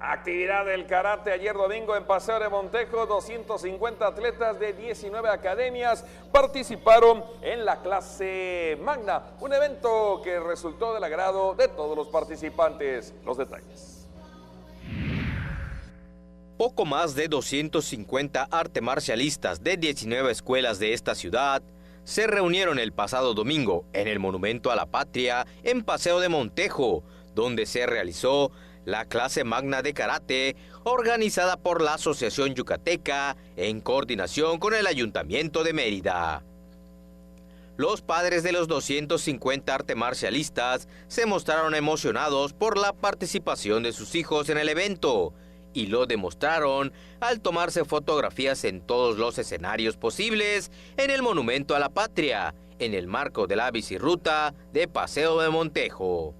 Actividad del karate ayer domingo en Paseo de Montejo. 250 atletas de 19 academias participaron en la clase magna, un evento que resultó del agrado de todos los participantes. Los detalles. Poco más de 250 artes marcialistas de 19 escuelas de esta ciudad se reunieron el pasado domingo en el Monumento a la Patria en Paseo de Montejo, donde se realizó la clase magna de karate organizada por la Asociación Yucateca en coordinación con el Ayuntamiento de Mérida. Los padres de los 250 artes marcialistas se mostraron emocionados por la participación de sus hijos en el evento y lo demostraron al tomarse fotografías en todos los escenarios posibles en el Monumento a la Patria, en el marco de la bicirruta de Paseo de Montejo.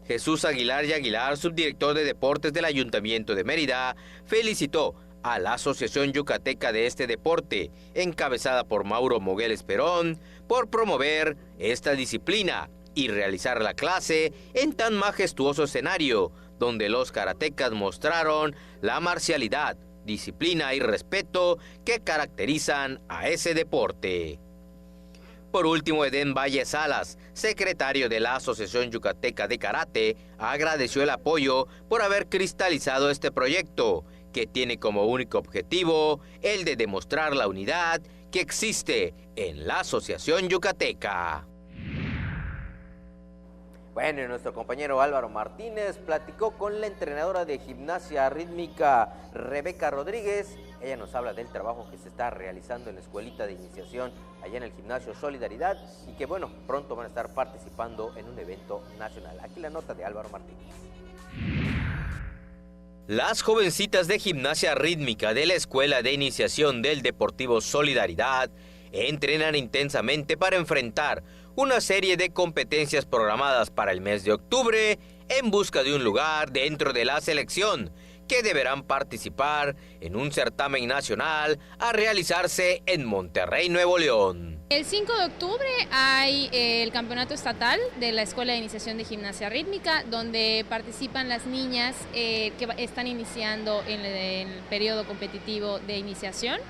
Jesús Aguilar y Aguilar, subdirector de Deportes del Ayuntamiento de Mérida, felicitó a la Asociación Yucateca de este deporte, encabezada por Mauro Moguel Esperón, por promover esta disciplina y realizar la clase en tan majestuoso escenario, donde los karatecas mostraron la marcialidad, disciplina y respeto que caracterizan a ese deporte. Por último, Edén Valle Salas, secretario de la Asociación Yucateca de Karate, agradeció el apoyo por haber cristalizado este proyecto, que tiene como único objetivo el de demostrar la unidad que existe en la Asociación Yucateca. Bueno, y nuestro compañero Álvaro Martínez platicó con la entrenadora de gimnasia rítmica Rebeca Rodríguez. Ella nos habla del trabajo que se está realizando en la escuelita de iniciación allá en el gimnasio Solidaridad y que bueno, pronto van a estar participando en un evento nacional. Aquí la nota de Álvaro Martínez. Las jovencitas de gimnasia rítmica de la Escuela de Iniciación del Deportivo Solidaridad entrenan intensamente para enfrentar una serie de competencias programadas para el mes de octubre en busca de un lugar dentro de la selección, que deberán participar en un certamen nacional a realizarse en Monterrey, Nuevo León. El 5 de octubre hay el campeonato estatal de la Escuela de Iniciación de Gimnasia Rítmica, donde participan las niñas que están iniciando en el periodo competitivo de iniciación.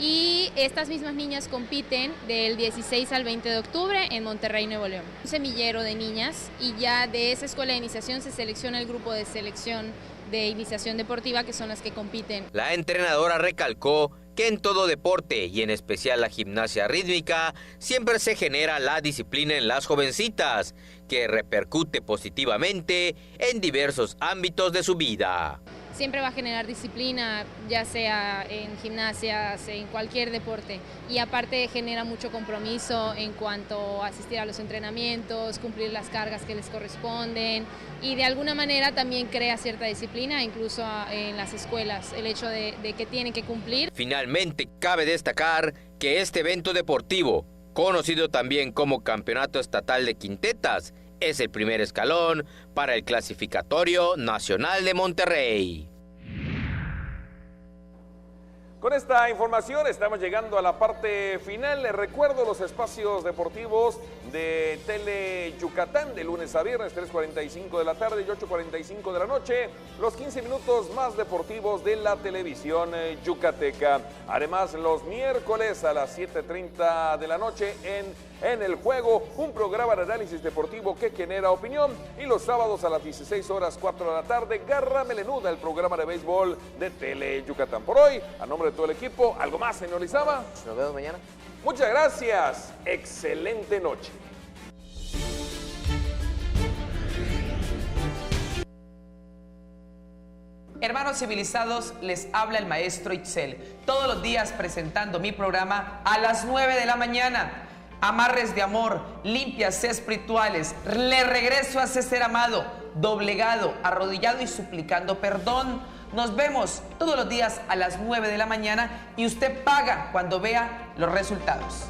Y estas mismas niñas compiten del 16 al 20 de octubre en Monterrey, Nuevo León. Un semillero de niñas, y ya de esa escuela de iniciación se selecciona el grupo de selección de iniciación deportiva, que son las que compiten. La entrenadora recalcó que en todo deporte, y en especial la gimnasia rítmica, siempre se genera la disciplina en las jovencitas, que repercute positivamente en diversos ámbitos de su vida. Siempre va a generar disciplina, ya sea en gimnasia, en cualquier deporte. Y aparte genera mucho compromiso en cuanto a asistir a los entrenamientos, cumplir las cargas que les corresponden. Y de alguna manera también crea cierta disciplina, incluso en las escuelas, el hecho de que tienen que cumplir. Finalmente, cabe destacar que este evento deportivo, conocido también como Campeonato Estatal de Quintetas, es el primer escalón para el Clasificatorio Nacional de Monterrey. Con esta información estamos llegando a la parte final. Les recuerdo los espacios deportivos de Tele Yucatán de lunes a viernes, 3:45 de la tarde y 8:45 de la noche. Los 15 minutos más deportivos de la televisión yucateca. Además, los miércoles a las 7:30 de la noche en El Juego, un programa de análisis deportivo que genera opinión. Y los sábados a las 16:04 de la tarde, Garra Melenuda, el programa de béisbol de Tele Yucatán. Por hoy, a nombre de todo el equipo, ¿algo más, señor Lizama? Nos vemos mañana. Muchas gracias. Excelente noche. Hermanos civilizados, les habla el maestro Itzel. Todos los días presentando mi programa a las 9 de la mañana. Amarres de amor, limpias espirituales, le regreso a ese ser amado, doblegado, arrodillado y suplicando perdón. Nos vemos todos los días a las 9 de la mañana y usted paga cuando vea los resultados.